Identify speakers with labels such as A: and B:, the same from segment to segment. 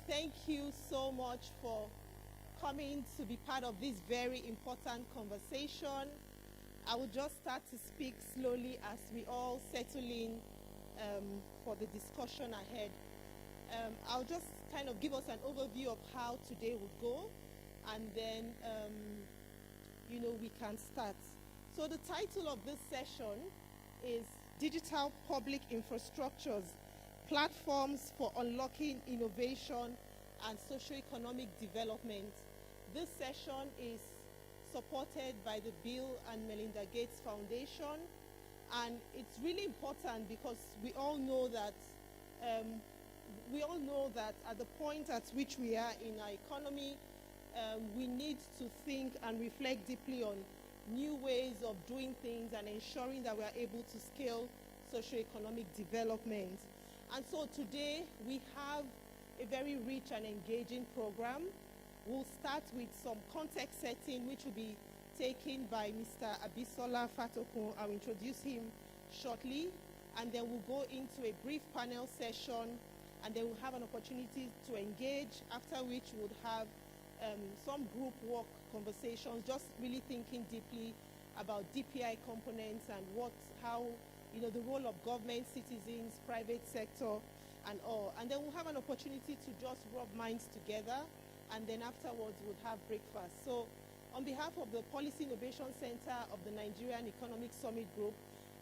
A: Thank you so much for coming to be part of this very important conversation. I will just start to speak slowly as we all settle in for the discussion ahead. I'll just kind of give us an overview of how today would go, and then, we can start. So the title of this session is Digital Public Infrastructures, Platforms for Unlocking Innovation and Socio-Economic Development. This session is supported by the Bill and Melinda Gates Foundation, and it's really important because we all know that at the point at which we are in our economy, we need to think and reflect deeply on new ways of doing things and ensuring that we are able to scale socio-economic development. And so today we have a very rich and engaging program. We'll start with some context setting, which will be taken by Mr. Abisola Fatokun. I'll introduce him shortly, and then we'll go into a brief panel session, and then we'll have an opportunity to engage, after which we'll have some group work conversations, just really thinking deeply about DPI components and how the role of government, citizens, private sector, and all. And then we'll have an opportunity to just rub minds together, and then afterwards we'll have breakfast. So on behalf of the Policy Innovation Center of the Nigerian Economic Summit Group,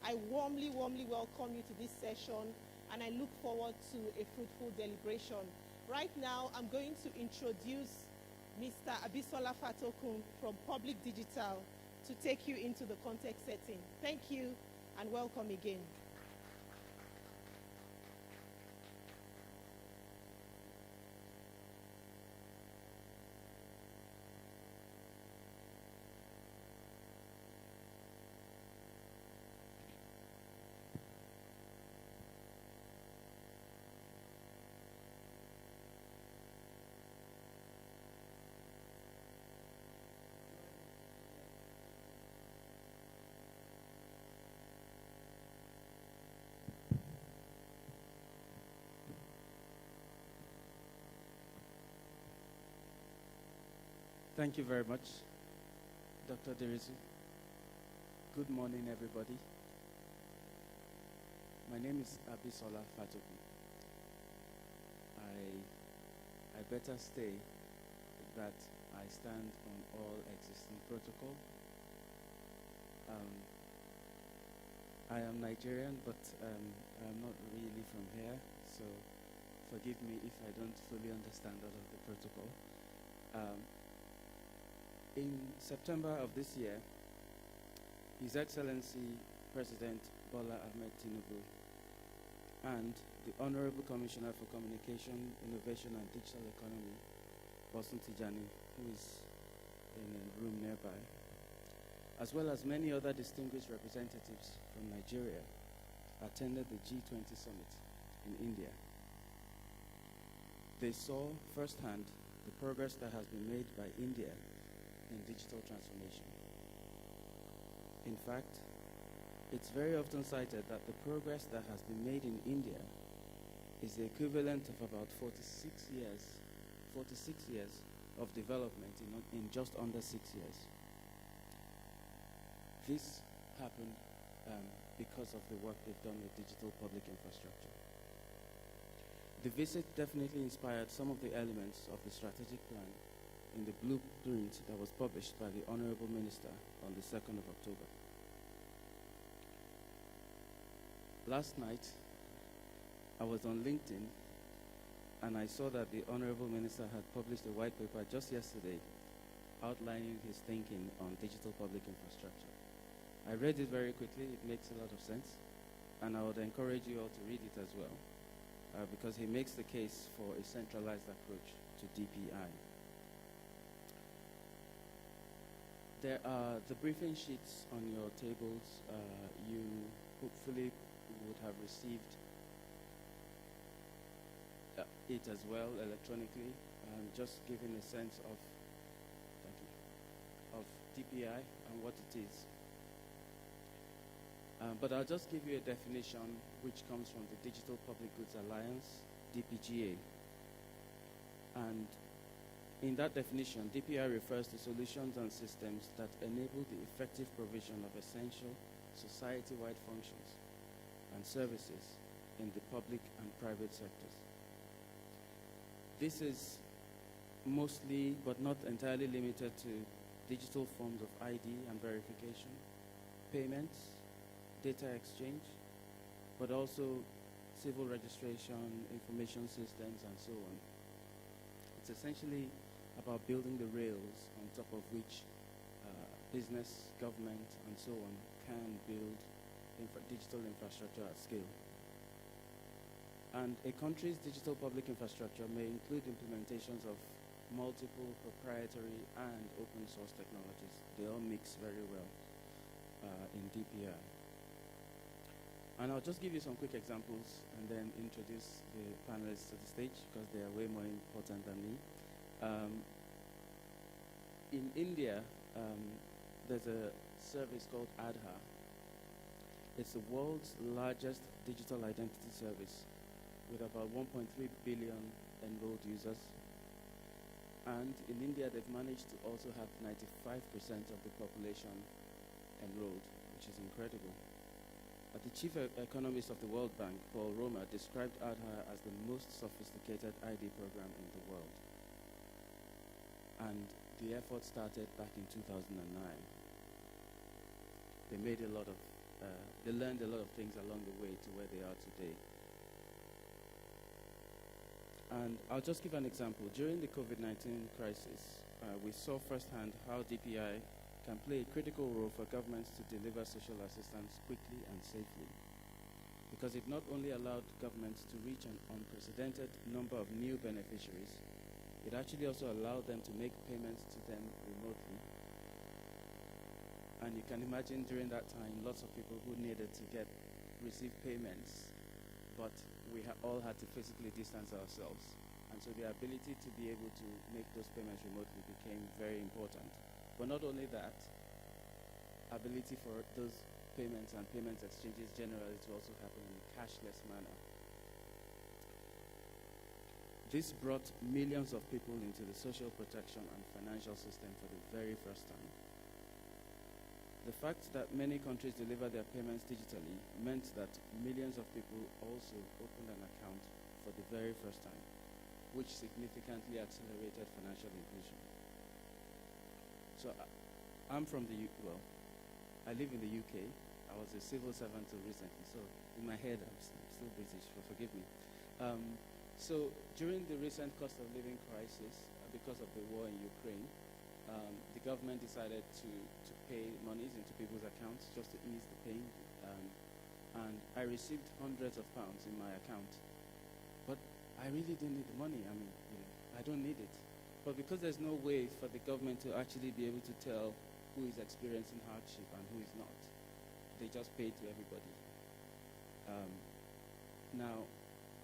A: I warmly welcome you to this session, and I look forward to a fruitful deliberation. Right now, I'm going to introduce Mr. Abisola Fatokun from Public Digital to take you into the context setting. Thank you, and welcome again.
B: Thank you very much, Dr. Derizu. Good morning, everybody. My name is Abisola Fatokun. I better say that I stand on all existing protocol. I am Nigerian, but I'm not really from here, so forgive me if I don't fully understand all of the protocol. In September of this year, His Excellency President Bola Ahmed Tinubu and the Honorable Commissioner for Communication, Innovation and Digital Economy, Bosun Tijani, who is in a room nearby, as well as many other distinguished representatives from Nigeria, attended the G20 summit in India. They saw firsthand the progress that has been made by India in digital transformation. In fact, it's very often cited that the progress that has been made in India is the equivalent of about 46 years of development in just under 6 years. This happened because of the work they've done with digital public infrastructure. The visit definitely inspired some of the elements of the strategic plan in the blueprint that was published by the Honorable Minister on the 2nd of October. Last night, I was on LinkedIn, and I saw that the Honorable Minister had published a white paper just yesterday outlining his thinking on digital public infrastructure. I read it very quickly. It makes a lot of sense, and I would encourage you all to read it as well, because he makes the case for a centralized approach to DPI. There are the briefing sheets on your tables. You hopefully would have received it as well electronically, just giving a sense of DPI and what it is. But I'll just give you a definition which comes from the Digital Public Goods Alliance, DPGA. And in that definition, DPI refers to solutions and systems that enable the effective provision of essential society-wide functions and services in the public and private sectors. This is mostly, but not entirely limited to, digital forms of ID and verification, payments, data exchange, but also civil registration, information systems, and so on. It's essentially about building the rails on top of which business, government, and so on can build digital infrastructure at scale. And a country's digital public infrastructure may include implementations of multiple proprietary and open source technologies. They all mix very well in DPI. And I'll just give you some quick examples and then introduce the panelists to the stage because they are way more important than me. In India, there's a service called Aadhaar. It's the world's largest digital identity service with about 1.3 billion enrolled users. And in India, they've managed to also have 95% of the population enrolled, which is incredible. The chief economist of the World Bank, Paul Romer, described Aadhaar as the most sophisticated ID program in the world. And the effort started back in 2009. They made they learned a lot of things along the way to where they are today. And I'll just give an example. During the COVID-19 crisis, we saw firsthand how DPI can play a critical role for governments to deliver social assistance quickly and safely. Because it not only allowed governments to reach an unprecedented number of new beneficiaries, it actually also allowed them to make payments to them remotely. And you can imagine during that time, lots of people who needed to receive payments, but we all had to physically distance ourselves. And so the ability to be able to make those payments remotely became very important. But not only that, ability for those payments and payments exchanges generally to also happen in a cashless manner. This brought millions of people into the social protection and financial system for the very first time. The fact that many countries deliver their payments digitally meant that millions of people also opened an account for the very first time, which significantly accelerated financial inclusion. So I'm from I live in the UK. I was a civil servant until recently, so in my head I'm still British, but forgive me. So during the recent cost of living crisis, because of the war in Ukraine, the government decided to pay monies into people's accounts just to ease the pain. And I received hundreds of pounds in my account. But I really didn't need the money. I mean, I don't need it. But because there's no way for the government to actually be able to tell who is experiencing hardship and who is not, they just pay to everybody. Now,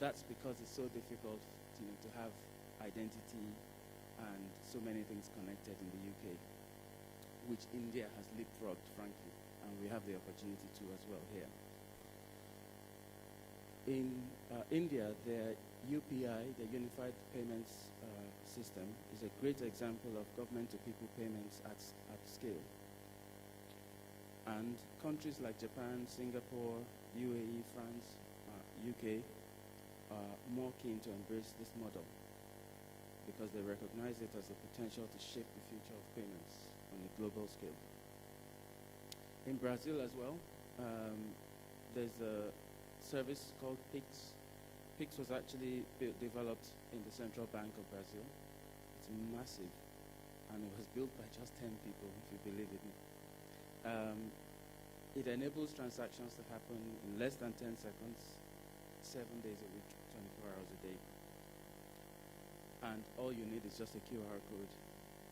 B: that's because it's so difficult to have identity and so many things connected in the UK, which India has leapfrogged, frankly, and we have the opportunity to as well here. In India, their UPI, the Unified Payments System, is a great example of government-to-people payments at scale. And countries like Japan, Singapore, UAE, France, UK are more keen to embrace this model because they recognize it as a potential to shape the future of payments on a global scale. In Brazil as well, there's a service called PIX. PIX was actually developed in the Central Bank of Brazil. It's massive, and it was built by just 10 people, if you believe it. It enables transactions to happen in less than 10 seconds, 7 days a week, 24 hours a day. And all you need is just a QR code,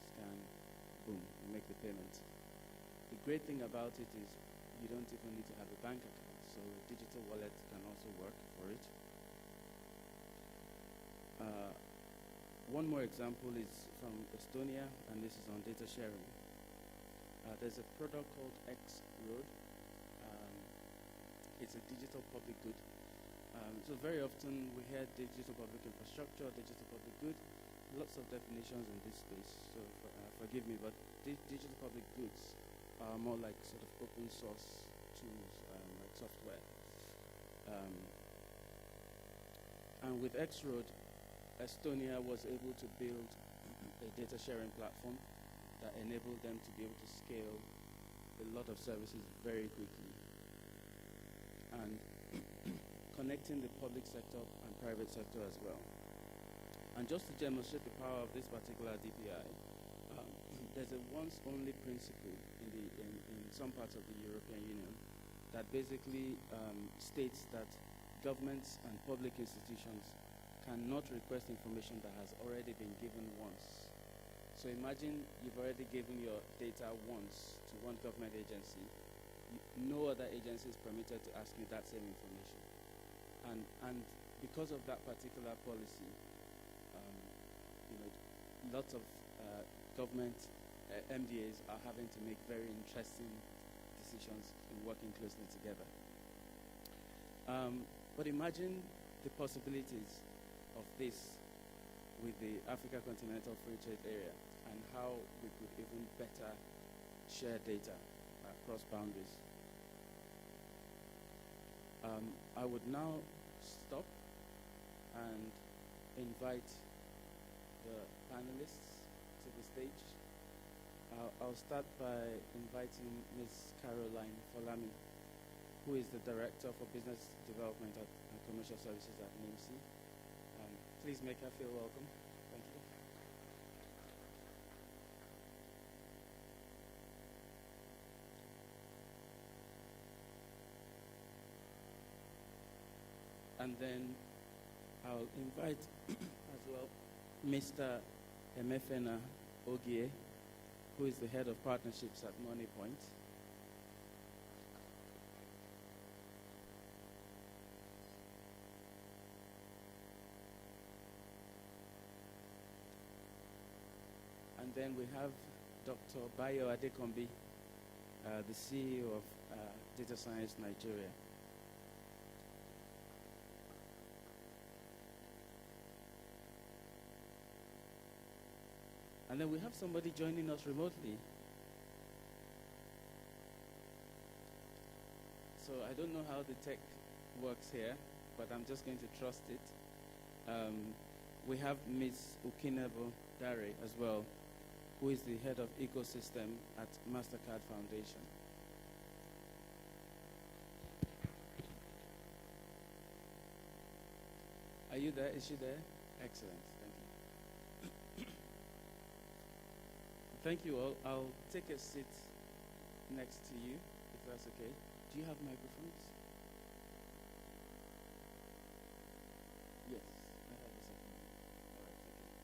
B: scan, boom, you make the payment. The great thing about it is you don't even need to have a bank account, so a digital wallet can also work for it. One more example is from Estonia, and this is on data sharing. There's a product called X Road. It's a digital public good. So very often we hear digital public infrastructure, digital public good, lots of definitions in this space, so forgive me, but digital public goods are more like sort of open source tools, like software. And with X-Road, Estonia was able to build a data sharing platform that enabled them to be able to scale a lot of services very quickly. And connecting the public sector and private sector as well. And just to demonstrate the power of this particular DPI, there's a once-only principle in some parts of the European Union that basically states that governments and public institutions cannot request information that has already been given once. So imagine you've already given your data once to one government agency. No other agency is permitted to ask you that same information. And because of that particular policy, lots of government MDAs are having to make very interesting decisions in working closely together. But imagine the possibilities of this with the Africa Continental Free Trade Area and how we could even better share data across boundaries. I would now stop and invite the panelists to the stage. I'll start by inviting Ms. Caroline Folami, who is the Director for Business Development and Commercial Services at NIMC. Please make her feel welcome. Thank you. And then I'll invite as well Mr. Emefena Ogie, who is the Head of Partnerships at MoneyPoint. And then we have Dr. Bayo Adekombi, the CEO of Data Science Nigeria. And then we have somebody joining us remotely. So I don't know how the tech works here, but I'm just going to trust it. We have Ms. Ukinebo Dare as well, who is the head of ecosystem at MasterCard Foundation. Are you there? Is she there? Excellent. Thank you. Thank you all. I'll take a seat next to you, if that's okay. Do you have microphones? Yes, I have a second one. All right, thank you.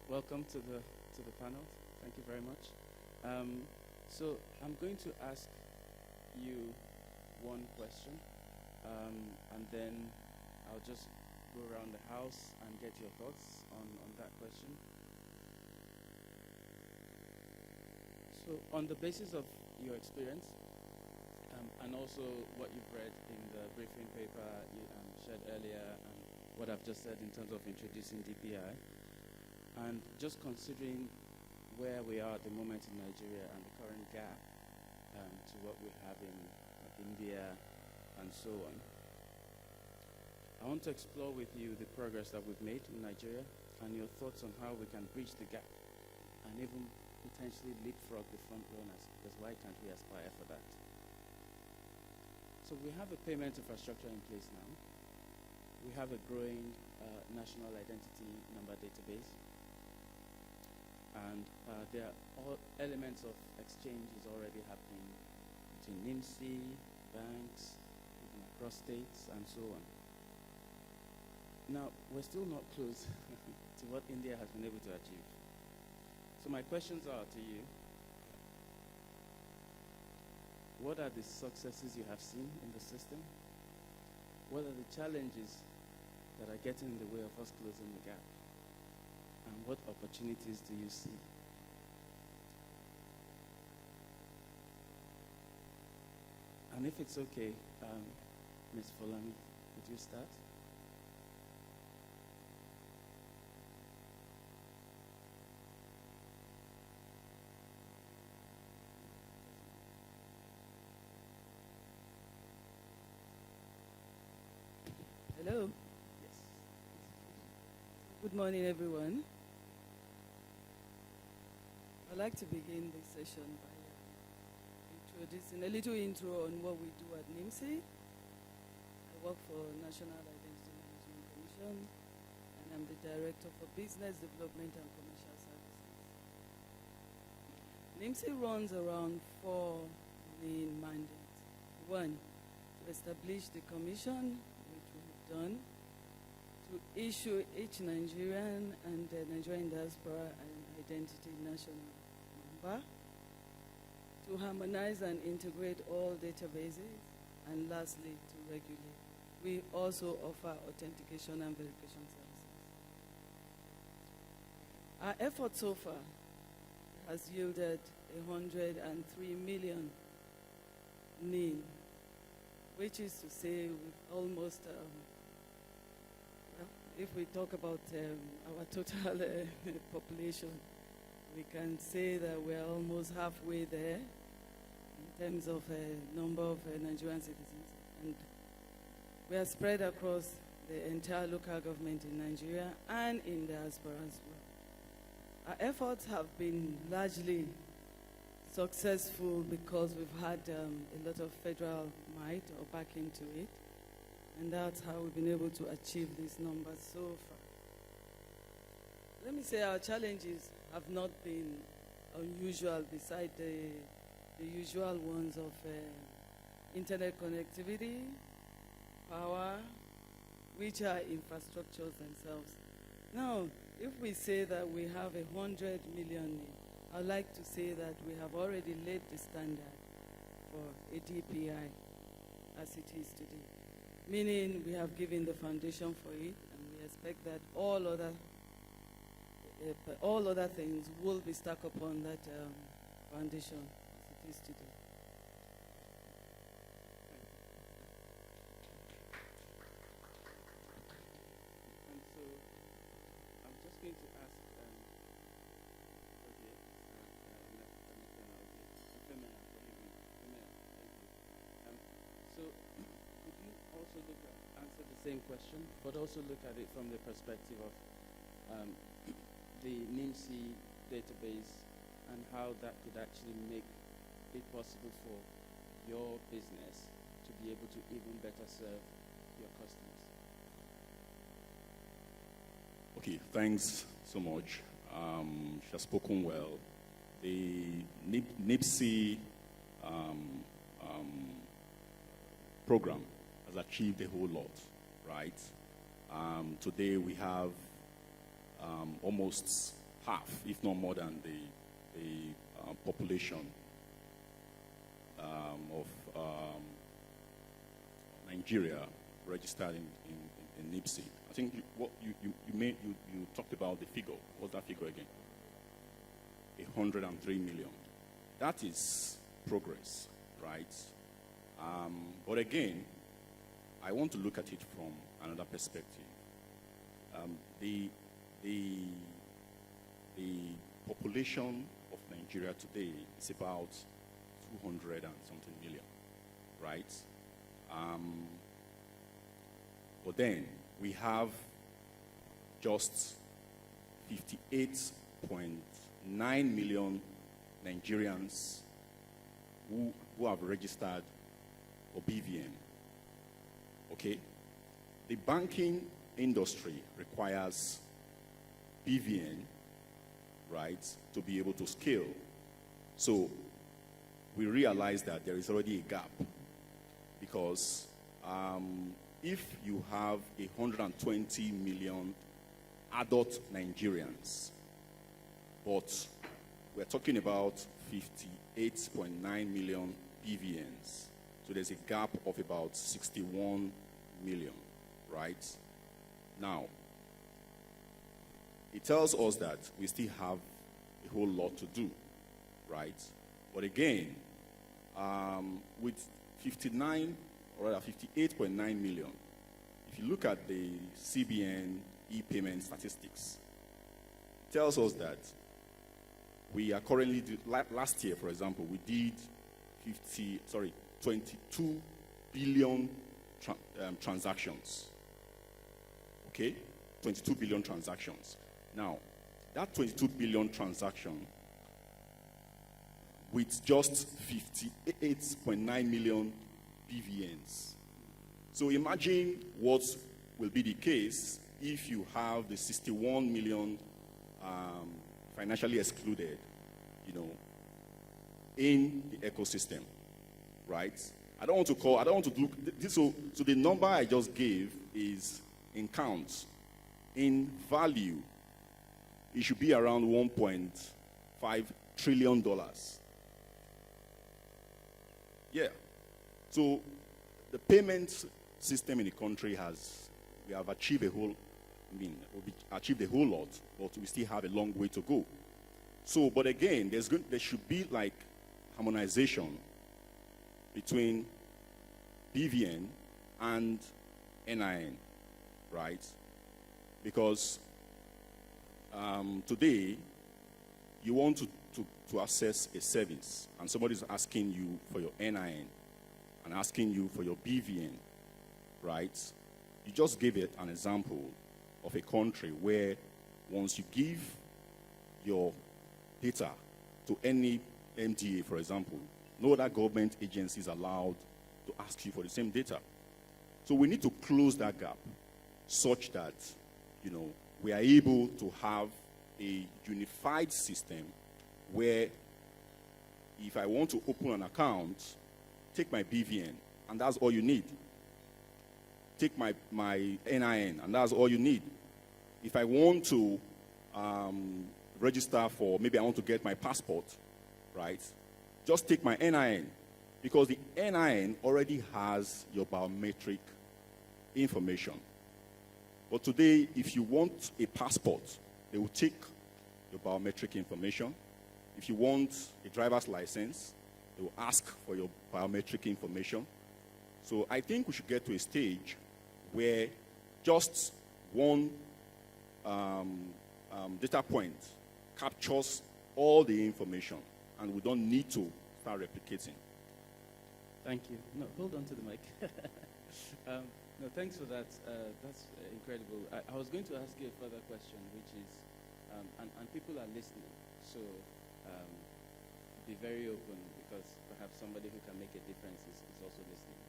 B: Welcome to the panel. Thank you very much. So I'm going to ask you one question, and then I'll just go around the house and get your thoughts on that question. So on the basis of your experience, and also what you've read in the briefing paper you shared earlier, and what I've just said in terms of introducing DPI, and just considering where we are at the moment in Nigeria and the current gap to what we have in India and so on, I want to explore with you the progress that we've made in Nigeria and your thoughts on how we can bridge the gap and even potentially leapfrog the front runners, because why can't we aspire for that? So we have a payment infrastructure in place now. We have a growing national identity number database. And there are all elements of exchange is already happening between NIMC, banks, even across states, and so on. Now, we're still not close to what India has been able to achieve. So my questions are to you. What are the successes you have seen in the system? What are the challenges that are getting in the way of us closing the gap? And what opportunities do you see? And if it's okay, Ms. Folami, could you start?
C: Hello.
B: Yes.
C: Good morning, everyone. I'd like to begin this session by introducing a little intro on what we do at NIMSI. I work for National Identity Management Commission, and I'm the Director for Business Development and Commercial Services. NIMSI runs around 4 main mandates. One, to establish the commission, which we've done, to issue each Nigerian and Nigerian diaspora an identity national number, to harmonize and integrate all databases, and lastly, to regulate. We also offer authentication and verification services. Our effort so far has yielded 103 million NIN, which is to say we've almost, if we talk about our total population, we can say that we're almost halfway there in terms of number of Nigerian citizens. And we are spread across the entire local government in Nigeria and in diaspora as well. Our efforts have been largely successful because we've had a lot of federal might or backing to it, and that's how we've been able to achieve these numbers so far. Let me say our challenges have not been unusual beside the usual ones of internet connectivity, power, which are infrastructures themselves. Now, if we say that we have 100 million, I'd like to say that we have already laid the standard for a DPI as it is today, meaning we have given the foundation for it, and we expect that all other things will be stuck upon that foundation as it is today.
B: And so I'm just going to ask, so could you also answer the same question, but also look at it from the perspective of the NIMSI database and how that could actually make it possible for your business to be able to even better serve your customers?
D: Okay, thanks so much. She has spoken well. The NIPSI program has achieved a whole lot, right? Today we have almost half, if not more than the population of Nigeria registered in NIPSI. I think you talked about the figure. What's that figure again? 103 million. That is progress, right? But again, I want to look at it from another perspective. The population of Nigeria today is about 200 and something million, right? But then we have just 58.9 million Nigerians who have registered for BVN. Okay? The banking industry requires BVN, right, to be able to scale. So we realize that there is already a gap because if you have 120 million adult Nigerians, but we're talking about 58.9 million BVNs, so there's a gap of about 61 million, right? Now, it tells us that we still have a whole lot to do, right? But again, with 59 or rather 58.9 million, if you look at the CBN e-payment statistics, it tells us that we are currently, last year, for example, we did 22 billion transactions. Okay? 22 billion transactions. Now, that 22 billion transaction with just 58.9 million BVNs. So imagine what will be the case if you have the 61 million financially excluded, in the ecosystem, right? I don't want to do this. So the number I just gave is in counts. In value, it should be around $1.5 trillion. Yeah. So the payment system in the country we have achieved achieved a whole lot, but we still have a long way to go. So, but again, there should be like harmonization between BVN and NIN, right? Because today, you want to access a service, and somebody is asking you for your NIN and asking you for your BVN, right? You just gave it an example of a country where once you give your data to any MDA, for example, no other government agency is allowed to ask you for the same data. So we need to close that gap such that, we are able to have a unified system where if I want to open an account, take my BVN, and that's all you need. Take my NIN, and that's all you need. If I want to register for, maybe I want to get my passport, right? Just take my NIN, because the NIN already has your biometric information. But today, if you want a passport, they will take your biometric information. If you want a driver's license, they will ask for your biometric information. So I think we should get to a stage where just one data point captures all the information, and we don't need to start replicating.
B: Thank you. No, hold on to the mic. No, thanks for that. That's incredible. I was going to ask you a further question, which is, and people are listening, so be very open, because perhaps somebody who can make a difference is also listening.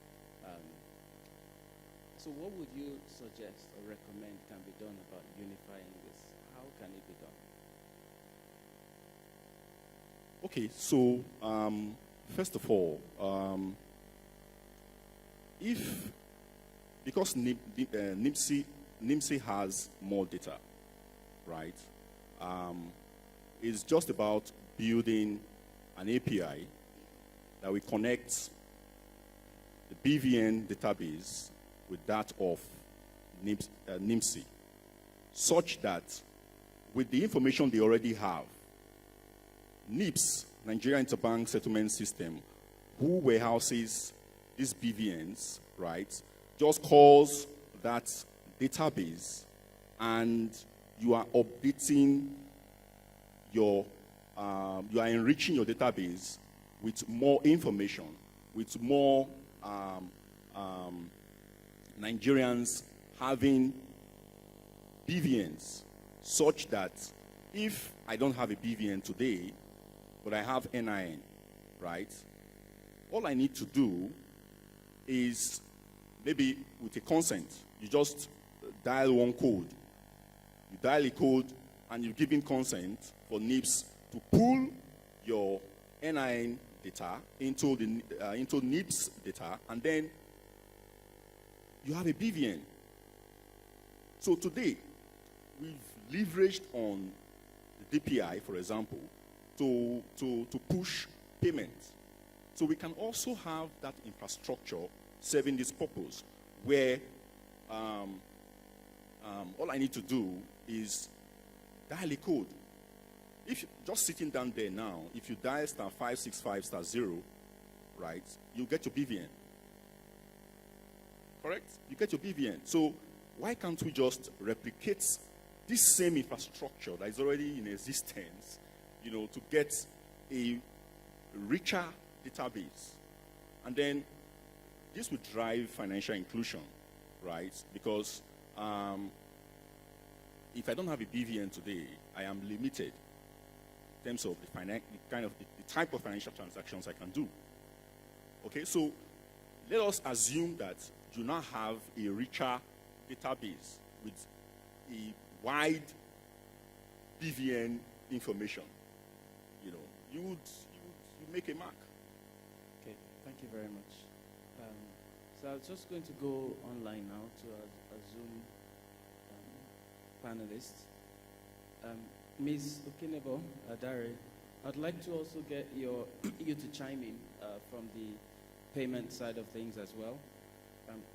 B: So what would you suggest or recommend can be done about unifying this? How can it be done?
D: Okay, so first of all, because NIMSI has more data, right? It's just about building an API that will connect the BVN database with that of NIMSI, such that with the information they already have, NIPS, Nigeria Interbank Settlement System, who warehouses these BVNs, right, just calls that database, and you are updating you are enriching your database with more information, with more Nigerians having BVNs, such that if I don't have a BVN today, but I have NIN, right, all I need to do is, maybe with a consent, you just dial one code. You dial a code, and you're giving consent for NIPS to pull your NIN data into NIPS data, and then you have a BVN. So today, we've leveraged on the DPI, for example, to push payments. So we can also have that infrastructure serving this purpose, where all I need to do is dial a code. If you, just sitting down there now, if you dial *565*0, right, you get your BVN. Correct? You get your BVN. So why can't we just replicate this same infrastructure that is already in existence, to get a richer database? And then this would drive financial inclusion, right? Because if I don't have a BVN today, I am limited in terms of the type of financial transactions I can do. Okay, so let us assume that you now have a richer database with a wide BVN information. You would make a mark.
B: Okay, thank you very much. So I'm just going to go online now to a Zoom panelist. Ms. Okinebo Adare, I'd like to also get you to chime in from the payment side of things as well.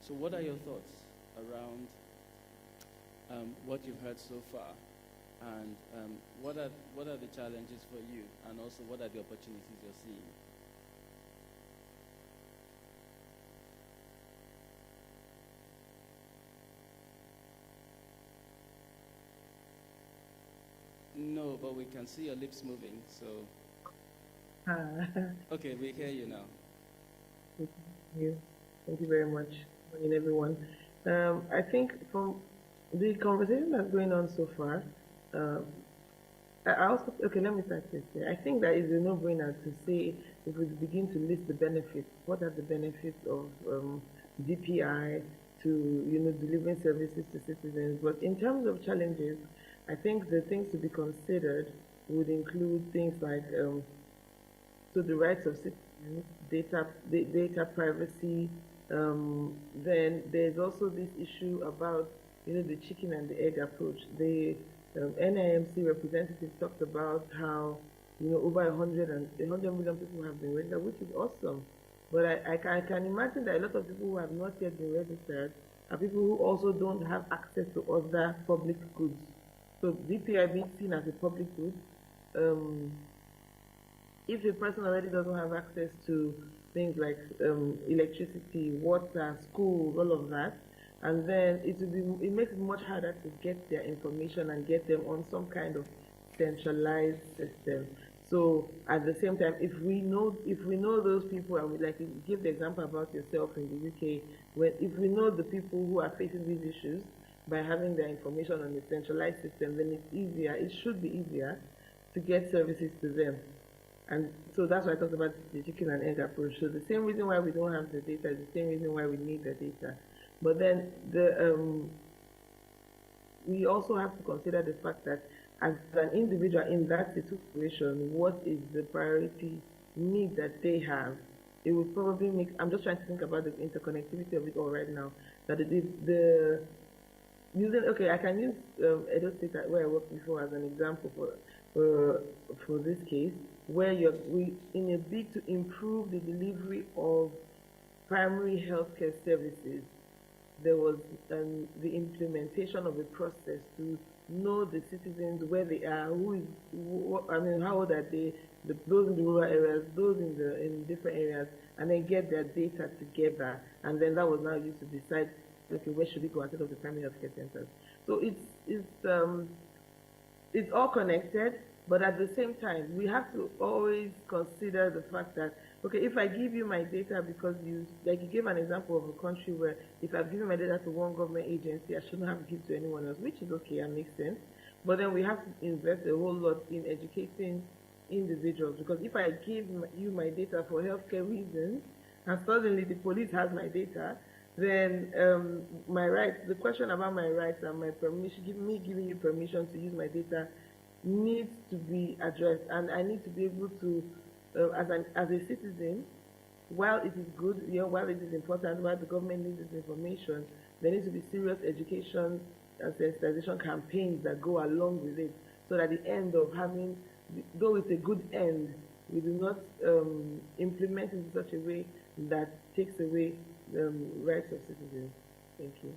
B: So what are your thoughts around what you've heard so far, and what are the challenges for you, and also what are the opportunities you're seeing? No, but we can see your lips moving, so... Okay, we hear you now.
E: Thank you. Thank you very much. Good morning, everyone. I think from the conversation that's going on so far, okay, let me start this. I think that is a no-brainer to say, if we begin to list the benefits, what are the benefits of DPI to, delivering services to citizens. But in terms of challenges, I think the things to be considered would include things like so the rights of citizens, data privacy. Then there's also this issue about the chicken and the egg approach. The NIMC representative talked about how over 100 million people have been registered, which is awesome. But I can imagine that a lot of people who have not yet been registered are people who also don't have access to other public goods. So DPI being seen as a public good, if a person already doesn't have access to things like electricity, water, schools, all of that, and then it makes it much harder to get their information and get them on some kind of centralized system. So at the same time, if we know those people, and we like to give the example about yourself in the UK, if we know the people who are facing these issues by having their information on the centralized system, then it's easier. It should be easier to get services to them. And so that's why I talked about the chicken and egg approach. So the same reason why we don't have the data is the same reason why we need the data. But then we also have to consider the fact that as an individual in that situation, what is the priority need that they have? It will probably make, I'm just trying to think about the interconnectivity of it all right now, that it is okay, I can use Edo State where I worked before as an example for this case, where we in a bid to improve the delivery of primary healthcare services, there was the implementation of a process to know the citizens, where they are, how old are they, those in the rural areas, those in different areas, and then get their data together, and then that was now used to decide, okay, where should we go instead of the primary healthcare centers. So it's all connected, but at the same time, we have to always consider the fact that, okay, if I give you my data because you gave an example of a country where if I've given my data to one government agency, I shouldn't have to give to anyone else, which is okay and makes sense. But then we have to invest a whole lot in educating individuals, because if I give you my data for healthcare reasons, and suddenly the police has my data, then my rights, the question about my rights and my permission, giving you permission to use my data needs to be addressed. And I need to be able to, as a citizen, while it is good, while it is important, while the government needs this information, there needs to be serious education and sensitization campaigns that go along with it, so that at the end of having, though it's a good end, we do not implement it in such a way that takes away the rights of citizens. Thank you.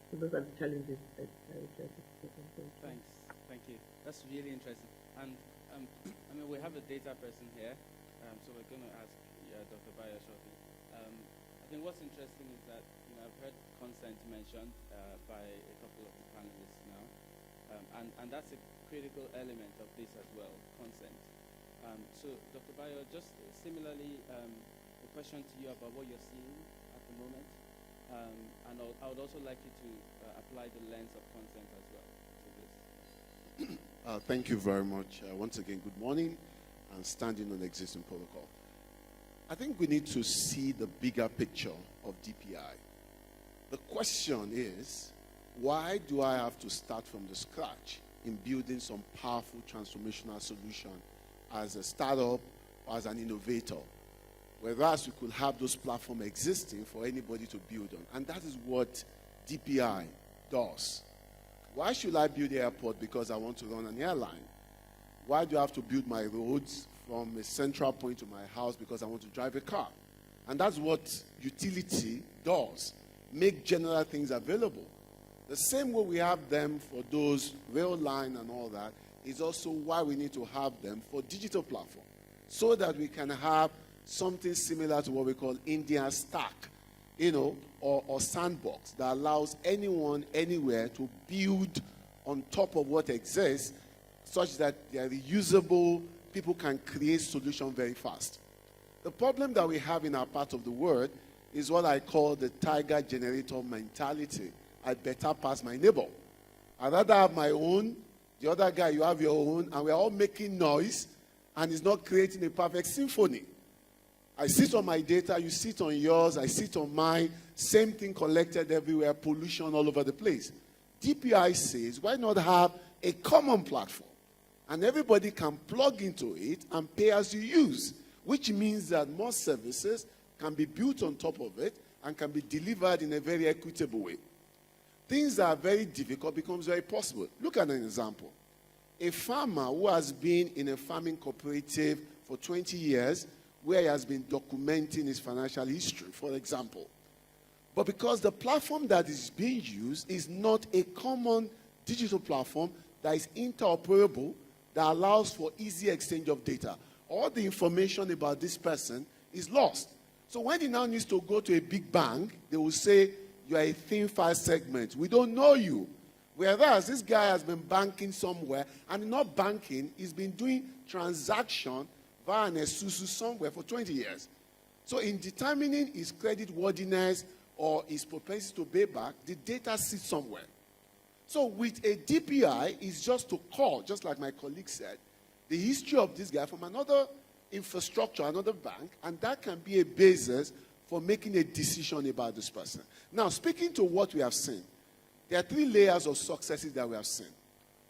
E: So those are the challenges that I would try to take into account.
B: Thank you. That's really interesting. And I mean, we have a data person here, so we're going to ask Dr. Bayo shortly. I think what's interesting is that I've heard consent mentioned by a couple of the panelists now, and that's a critical element of this as well, consent. So, Dr. Bayo, just similarly, a question to you about what you're seeing at the moment, and I would also like you to apply the lens of consent as well to this.
F: Thank you very much. Once again, good morning, and standing on existing protocol. I think we need to see the bigger picture of DPI. The question is, why do I have to start from the scratch in building some powerful transformational solution as a startup or as an innovator? Whereas we could have those platforms existing for anybody to build on. And that is what DPI does. Why should I build the airport because I want to run an airline? Why do I have to build my roads from a central point to my house because I want to drive a car? And that's what utility does. Make general things available. The same way we have them for those rail line and all that is also why we need to have them for digital platform. So that we can have something similar to what we call India Stack, or sandbox that allows anyone, anywhere to build on top of what exists such that they are reusable, people can create solutions very fast. The problem that we have in our part of the world is what I call the tiger generator mentality. I better pass my neighbor. I'd rather have my own, the other guy, you have your own, and we're all making noise, and it's not creating a perfect symphony. I sit on my data, you sit on yours, I sit on mine, same thing collected everywhere, pollution all over the place. DPI says, why not have a common platform? And everybody can plug into it and pay as you use, which means that more services can be built on top of it and can be delivered in a very equitable way. Things that are very difficult becomes very possible. Look at an example. A farmer who has been in a farming cooperative for 20 years, where he has been documenting his financial history, for example. But because the platform that is being used is not a common digital platform that is interoperable, that allows for easy exchange of data, all the information about this person is lost. So when he now needs to go to a big bank, they will say, you are a thin file segment. We don't know you. Whereas this guy has been banking somewhere, and not banking, he's been doing transaction via an Esusu somewhere for 20 years. So in determining his credit worthiness or his propensity to pay back, the data sits somewhere. So with a DPI, it's just to call, just like my colleague said, the history of this guy from another infrastructure, another bank, and that can be a basis for making a decision about this person. Now, speaking to what we have seen, there are 3 layers of successes that we have seen.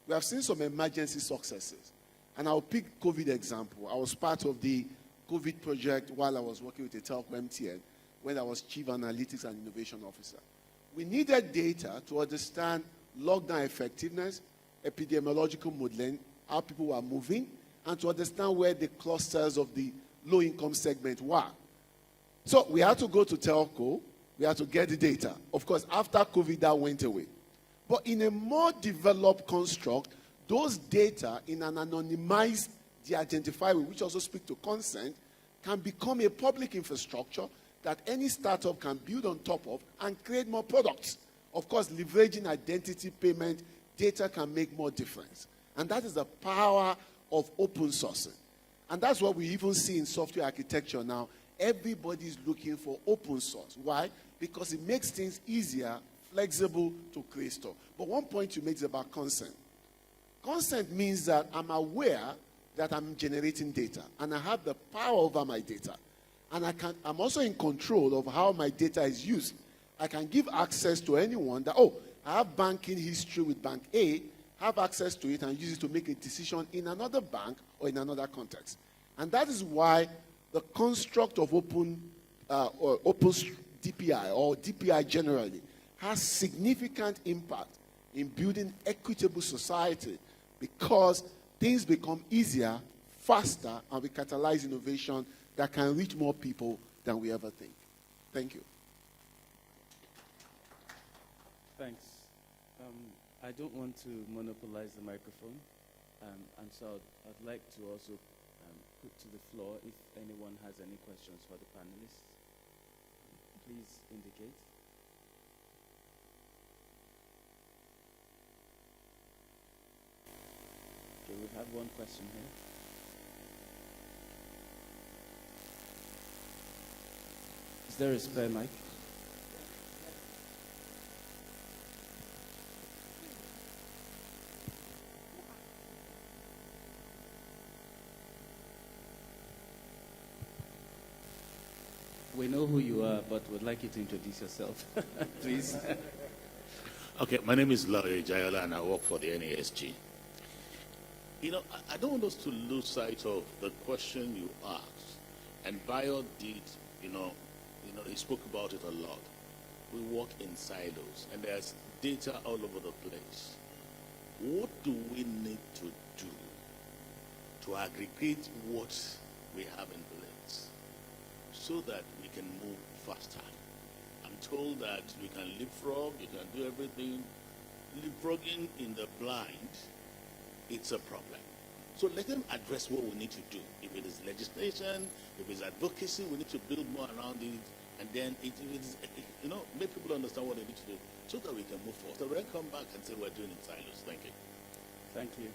F: We have seen some emergency successes. And I'll pick COVID example. I was part of the COVID project while I was working with the telco MTN when I was Chief Analytics and Innovation Officer. We needed data to understand lockdown effectiveness, epidemiological modeling, how people were moving, and to understand where the clusters of the low-income segment were. So we had to go to telco. We had to get the data. Of course, after COVID, that went away. But in a more developed construct, those data in an anonymized de-identifier, which also speak to consent, can become a public infrastructure that any startup can build on top of and create more products. Of course, leveraging identity payment, data can make more difference. And that is the power of open sourcing. And that's what we even see in software architecture now. Everybody is looking for open source. Why? Because it makes things easier, flexible to create stuff. But one point you make is about consent. Consent means that I'm aware that I'm generating data, and I have the power over my data. And I'm also in control of how my data is used. I can give access to anyone that, I have banking history with bank A, have access to it and use it to make a decision in another bank or in another context. And that is why the construct of open DPI or DPI generally has significant impact in building equitable society because things become easier, faster, and we catalyze innovation that can reach more people than we ever think. Thank you.
B: Thanks. I don't want to monopolize the microphone, and so I'd like to also put to the floor if anyone has any questions for the panelists. Please indicate. Okay, we have one question here. Is there a spare mic? We know who you are, but would like you to introduce yourself, please.
G: Okay, my name is Larry Jayola, and I work for the NASG. You know, I don't want us to lose sight of the question you asked, and Bayo did, he spoke about it a lot. We work in silos, and there's data all over the place. What do we need to do to aggregate what we have in place so that we can move faster? I'm told that we can leapfrog, you can do everything. Leapfrogging in the blind, it's a problem. So let them address what we need to do. If it is legislation, if it's advocacy, we need to build more around it. And then make people understand what they need to do so that we can move forward. So we'll come back and say we're doing it in silos. Thank you.
B: Thank you.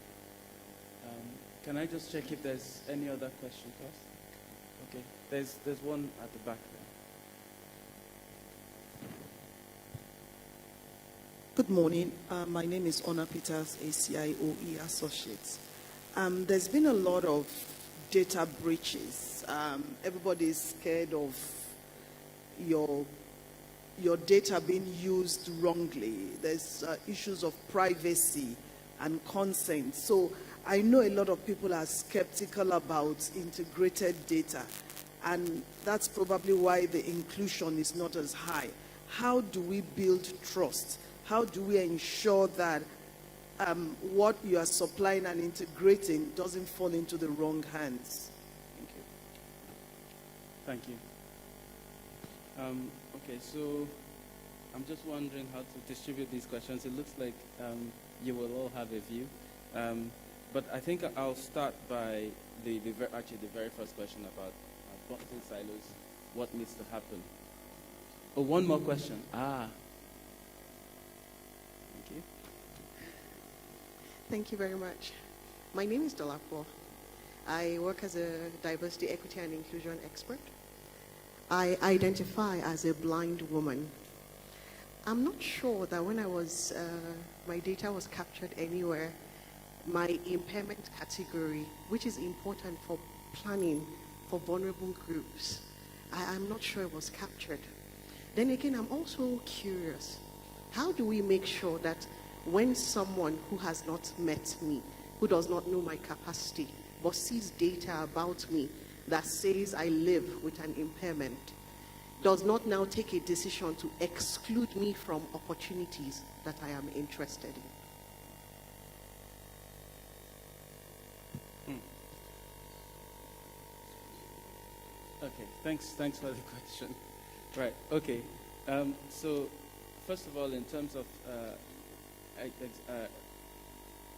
B: Can I just check if there's any other question first? Okay, there's one at the back there.
H: Good morning. My name is Ona Peters, a CIOE associate. There's been a lot of data breaches. Everybody is scared of your data being used wrongly. There's issues of privacy and consent. So I know a lot of people are skeptical about integrated data, and that's probably why the inclusion is not as high. How do we build trust? How do we ensure that what you are supplying and integrating doesn't fall into the wrong hands? Thank you.
B: Thank you. Okay, so I'm just wondering how to distribute these questions. It looks like you will all have a view. But I think I'll start by the very first question about busting silos, what needs to happen. Oh, one more question. Thank you.
I: Thank you very much. My name is Dolapo. I work as a diversity, equity, and inclusion expert. I identify as a blind woman. I'm not sure that when my data was captured anywhere, my impairment category, which is important for planning for vulnerable groups, I'm not sure it was captured. Then again, I'm also curious. How do we make sure that when someone who has not met me, who does not know my capacity, but sees data about me that says I live with an impairment, does not now take a decision to exclude me from opportunities that I am interested in?
B: Okay, thanks for the question. Right, okay. So, first of all, in terms of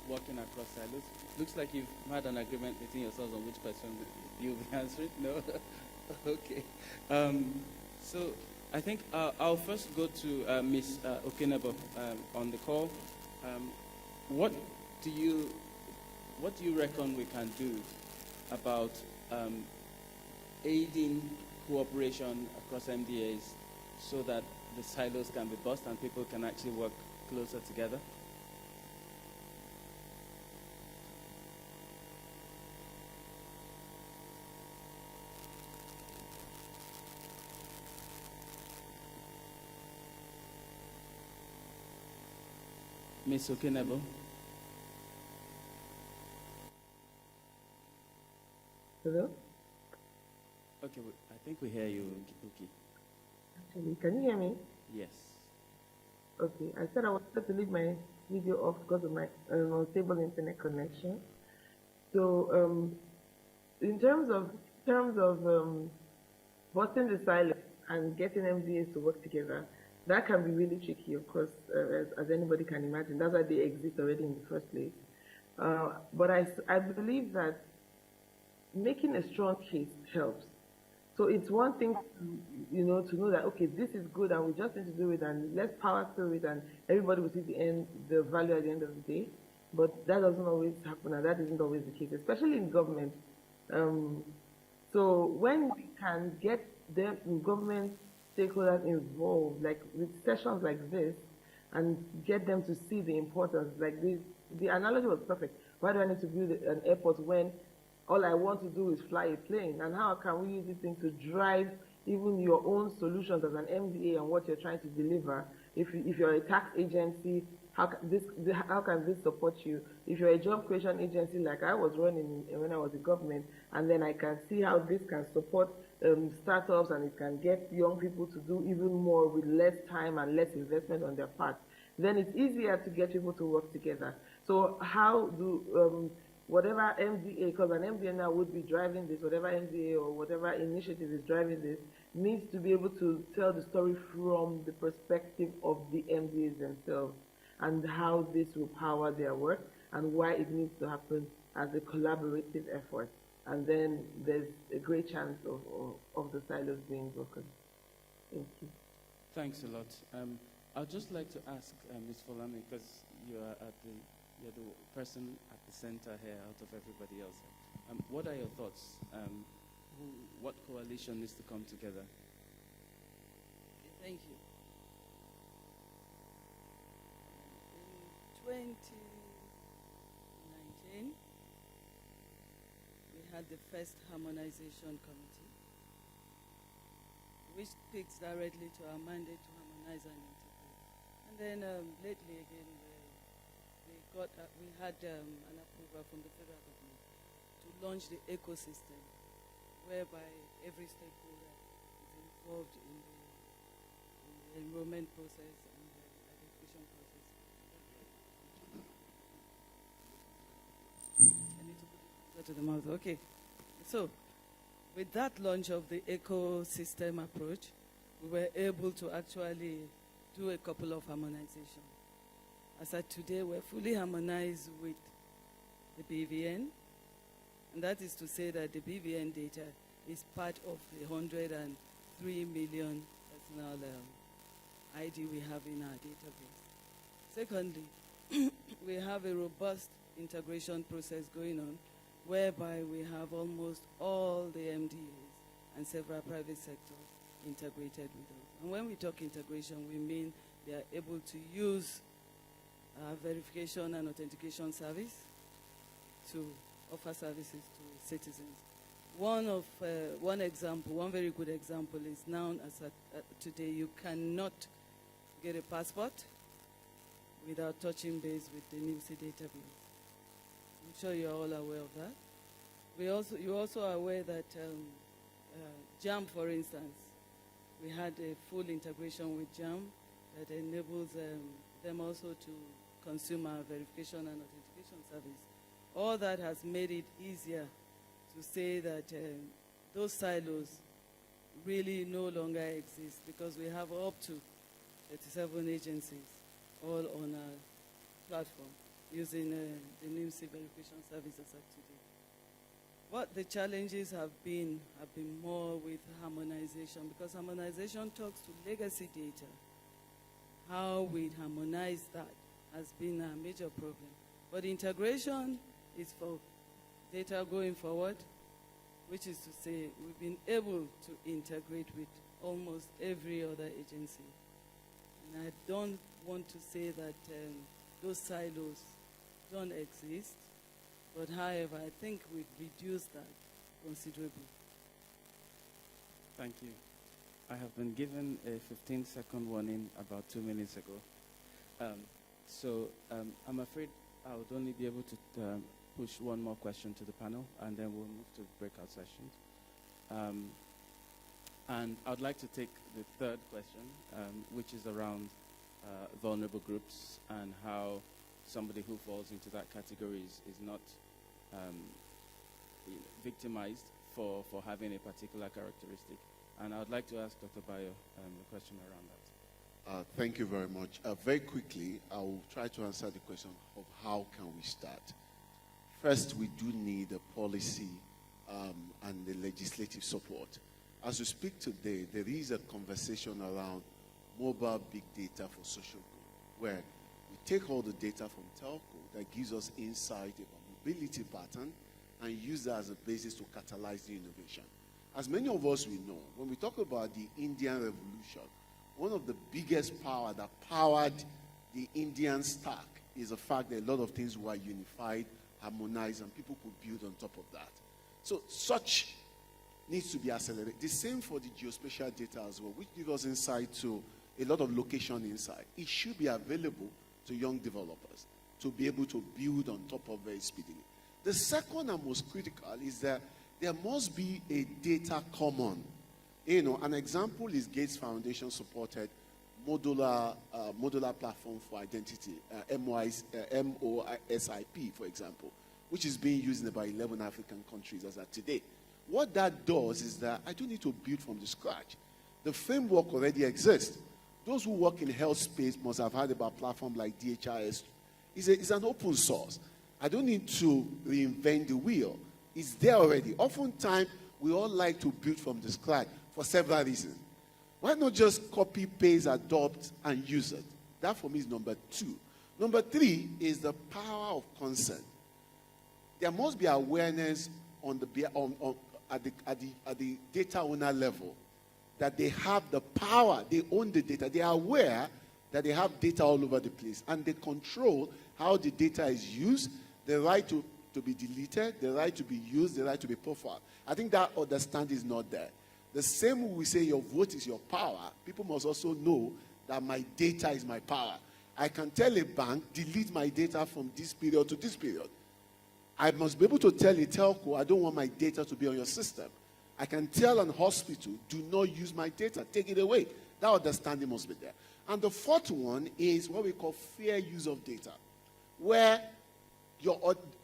B: working across silos, looks like you've had an agreement between yourselves on which question you'll be answering. No? Okay. So I think I'll first go to Ms. Okenebo on the call. What do you reckon we can do about aiding cooperation across MDAs so that the silos can be burst and people can actually work closer together? Ms. Okenebo.
E: Hello?
B: Okay, I think we hear you, Uki.
E: Actually, can you hear me?
B: Yes.
E: Okay, I said I wanted to leave my video off because of my unstable internet connection. So, in terms of busting the silence and getting MDAs to work together, that can be really tricky, of course, as anybody can imagine. That's why they exist already in the first place. But I believe that making a strong case helps. So it's one thing to know that, okay, this is good and we just need to do it and let's power through it and everybody will see the value at the end of the day. But that doesn't always happen, and that isn't always the case, especially in government. So when we can get the government stakeholders involved, like with sessions like this, and get them to see the importance, like this, the analogy was perfect. Why do I need to build an airport when all I want to do is fly a plane? And how can we use this thing to drive even your own solutions as an MDA and what you're trying to deliver? If you're a tax agency, how can this support you? If you're a job creation agency like I was running when I was in government, and then I can see how this can support startups and it can get young people to do even more with less time and less investment on their part, then it's easier to get people to work together. So how do whatever MDA, because an MDA now would be driving this, whatever MDA or whatever initiative is driving this, needs to be able to tell the story from the perspective of the MDAs themselves and how this will power their work and why it needs to happen as a collaborative effort. And then there's a great chance of the silos being broken. Thank you.
B: Thanks a lot. I'd just like to ask Ms. Folami, because you're the person at the center here out of everybody else. What are your thoughts? What coalition needs to come together?
C: Okay, thank you. In 2019, we had the first harmonization committee, which speaks directly to our mandate to harmonize and integrate. And then lately again, we had an approval from the federal government to launch the ecosystem, whereby every stakeholder is involved in the enrollment process and the identification process. I need to put it closer to the mouth. Okay. So, with that launch of the ecosystem approach, we were able to actually do a couple of harmonization. As at today, we're fully harmonized with the BVN, and that is to say that the BVN data is part of the 103 million personal ID we have in our database. Secondly, we have a robust integration process going on, whereby we have almost all the MDAs and several private sectors integrated with us. And when we talk integration, we mean they are able to use verification and authentication service to offer services to citizens. One very good example is now, as today, you cannot get a passport without touching base with the NIMSI database. I'm sure you're all aware of that. You're also aware that JAM, for instance, we had a full integration with JAM that enables them also to consume our verification and authentication service. All that has made it easier to say that those silos really no longer exist, because we have up to 37 agencies all on our platform using the NIMSI verification services at today. What the challenges have been more with harmonization, because harmonization talks to legacy data. How we harmonize that has been a major problem. But integration is for data going forward, which is to say we've been able to integrate with almost every other agency. And I don't want to say that those silos don't exist, but however, I think we've reduced that considerably.
B: Thank you. I have been given a 15-second warning about 2 minutes ago. I'm afraid I would only be able to push one more question to the panel, and then we'll move to breakout sessions. And I'd like to take the third question, which is around vulnerable groups and how somebody who falls into that category is not victimized for having a particular characteristic. And I would like to ask Dr. Bayo a question around that.
F: Thank you very much. Very quickly, I will try to answer the question of how can we start. First, we do need a policy and the legislative support. As we speak today, there is a conversation around mobile big data for social good, where we take all the data from telco that gives us insight about mobility pattern and use that as a basis to catalyze the innovation. As many of us we know, when we talk about the Indian Revolution, one of the biggest power that powered the Indian stack is the fact that a lot of things were unified, harmonized, and people could build on top of that. So such needs to be accelerated. The same for the geospatial data as well, which gives us insight to a lot of location insight. It should be available to young developers to be able to build on top of very speedily. The second and most critical is that there must be a data common. You know, an example is Gates Foundation supported modular platform for identity, MOSIP, for example, which is being used in about 11 African countries as of today. What that does is that I don't need to build from the scratch. The framework already exists. Those who work in health space must have heard about platforms like DHIS. It's an open source. I don't need to reinvent the wheel. It's there already. Oftentimes, we all like to build from the scratch for several reasons. Why not just copy, paste, adopt, and use it? That for me is number two. Number three is the power of consent. There must be awareness at the data owner level that they have the power, they own the data, they are aware that they have data all over the place, and they control how the data is used, the right to be deleted, the right to be used, the right to be profiled. I think that understanding is not there. The same way we say your vote is your power, people must also know that my data is my power. I can tell a bank, delete my data from this period to this period. I must be able to tell a telco, I don't want my data to be on your system. I can tell an hospital, do not use my data, take it away. That understanding must be there. And the fourth one is what we call fair use of data, where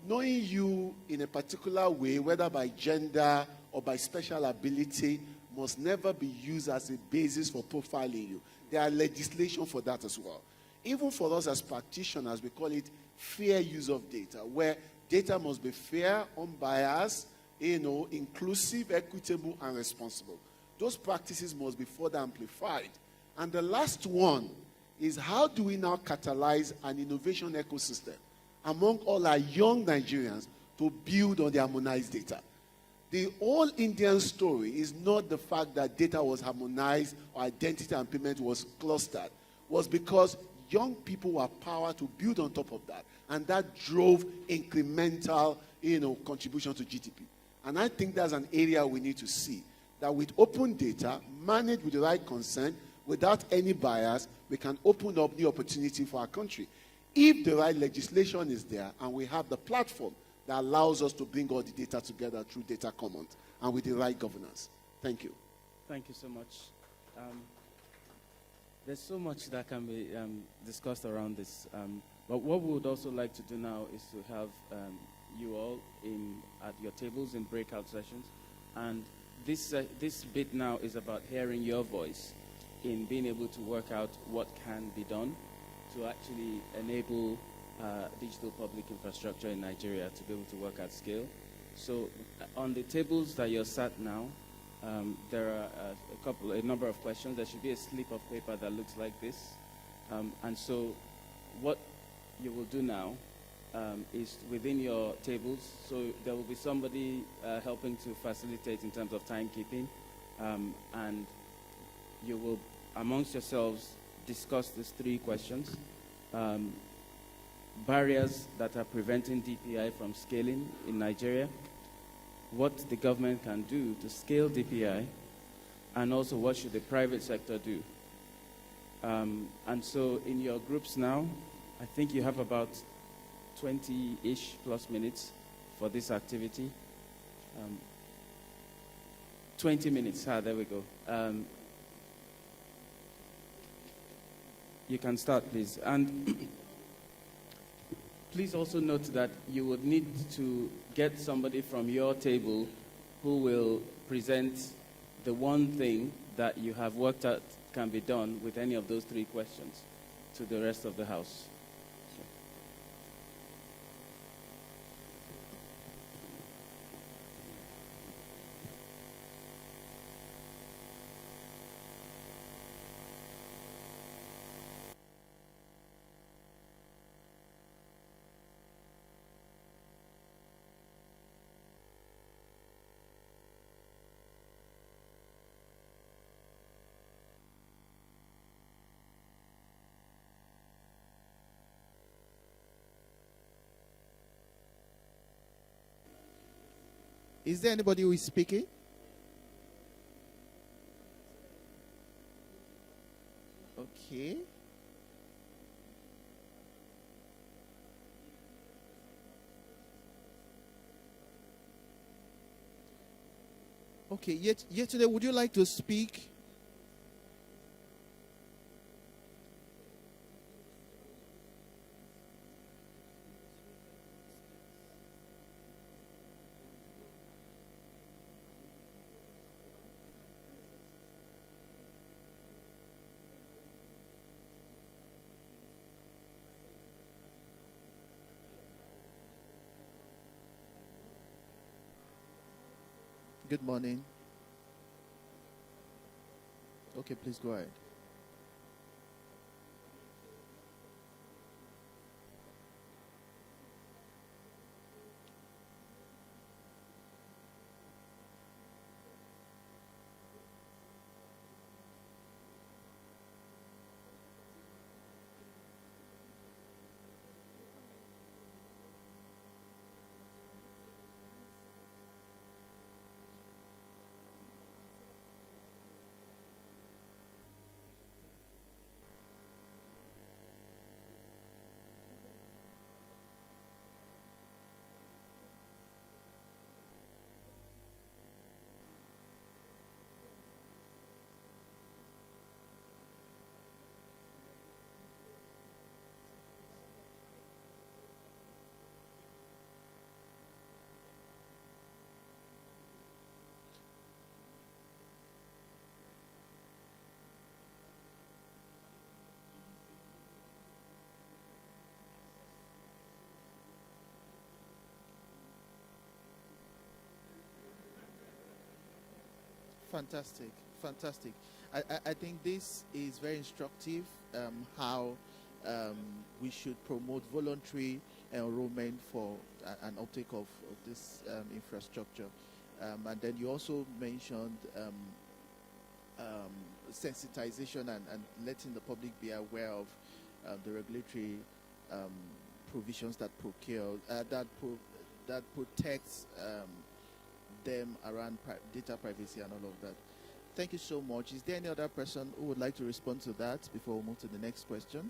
F: knowing you in a particular way, whether by gender or by special ability, must never be used as a basis for profiling you. There are legislation for that as well. Even for us as practitioners, we call it fair use of data, where data must be fair, unbiased, inclusive, equitable, and responsible. Those practices must be further amplified. And the last one is how do we now catalyze an innovation ecosystem among all our young Nigerians to build on the harmonized data? The whole Indian story is not the fact that data was harmonized or identity and payment was clustered. Was because young people were power to build on top of that. And that drove incremental, contribution to GDP. And I think that's an area we need to see. That with open data, managed with the right consent, without any bias, we can open up new opportunity for our country. If the right legislation is there and we have the platform that allows us to bring all the data together through data commons and with the right governance. Thank you.
B: Thank you so much. There's so much that can be discussed around this. But what we would also like to do now is to have you all at your tables in breakout sessions. And this bit now is about hearing your voice in being able to work out what can be done to actually enable digital public infrastructure in Nigeria to be able to work at scale. So on the tables that you're sat now, there are a number of questions. There should be a slip of paper that looks like this. And so what you will do now is within your tables, so there will be somebody helping to facilitate in terms of timekeeping, and you will, amongst yourselves, discuss these three questions. Barriers that are preventing DPI from scaling in Nigeria, what the government can do to scale DPI, and also what should the private sector do. And so in your groups now, I think you have about 20-ish plus minutes for this activity. 20 minutes, there we go. You can start, please. And please also note that you would need to get somebody from your table who will present the one thing that you have worked out can be done with any of those three questions to the rest of the House.
J: Is there anybody who is speaking? Okay. Okay, yesterday, would you like to speak? Good morning. Okay, please go ahead. Fantastic, fantastic. I think this is very instructive, how we should promote voluntary enrollment for an uptake of this infrastructure. And then you also mentioned sensitization and letting the public be aware of the regulatory provisions that that protects them around data privacy and all of that. Thank you so much. Is there any other person who would like to respond to that before we move to the next question?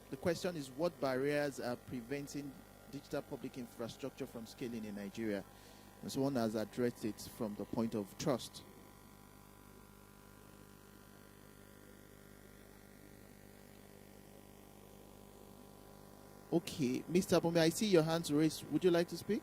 J: The question is, what barriers are preventing digital public infrastructure from scaling in Nigeria? And someone has addressed it from the point of trust. Okay, Mr. Bome, I see your hands raised. Would you like to speak?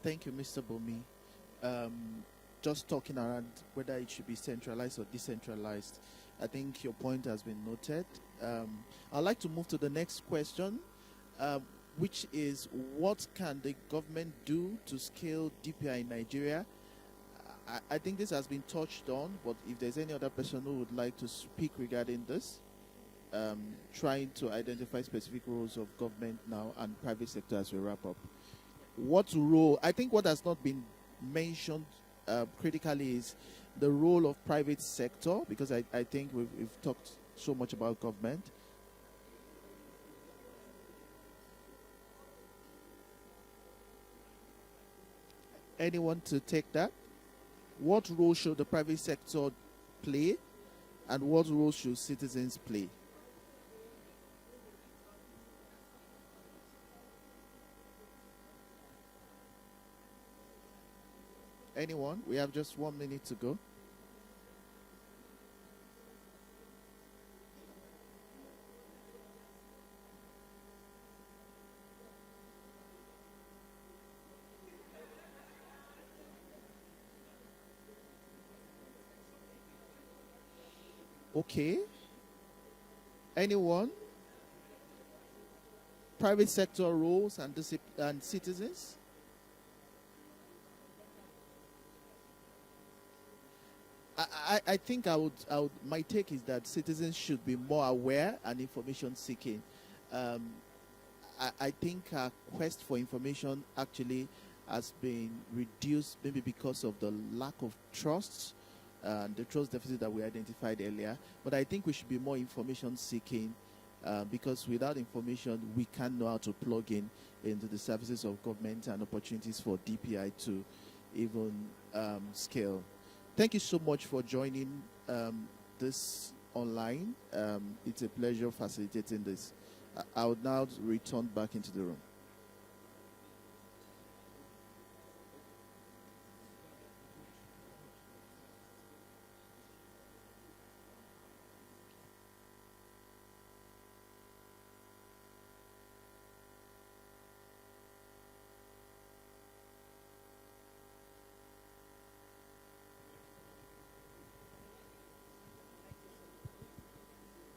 J: Thank you, Mr. Bomi. Just talking around whether it should be centralized or decentralized, I think your point has been noted. I'd like to move to the next question, which is what can the government do to scale DPI in Nigeria? I think this has been touched on, but if there's any other person who would like to speak regarding this, trying to identify specific roles of government now and private sector as we wrap up. What role, I think what has not been mentioned critically is the role of private sector, because I think we've talked so much about government. Anyone to take that? What role should the private sector play, and what role should citizens play? Anyone? We have just 1 minute to go. Okay. Anyone? Private sector roles and citizens? I think my take is that citizens should be more aware and information seeking. I think our quest for information actually has been reduced, maybe because of the lack of trust, the trust deficit that we identified earlier. But I think we should be more information seeking, because without information, we can't know how to plug into the services of government and opportunities for DPI to even scale. Thank you so much for joining this online. It's a pleasure facilitating this. I would now return back into the room.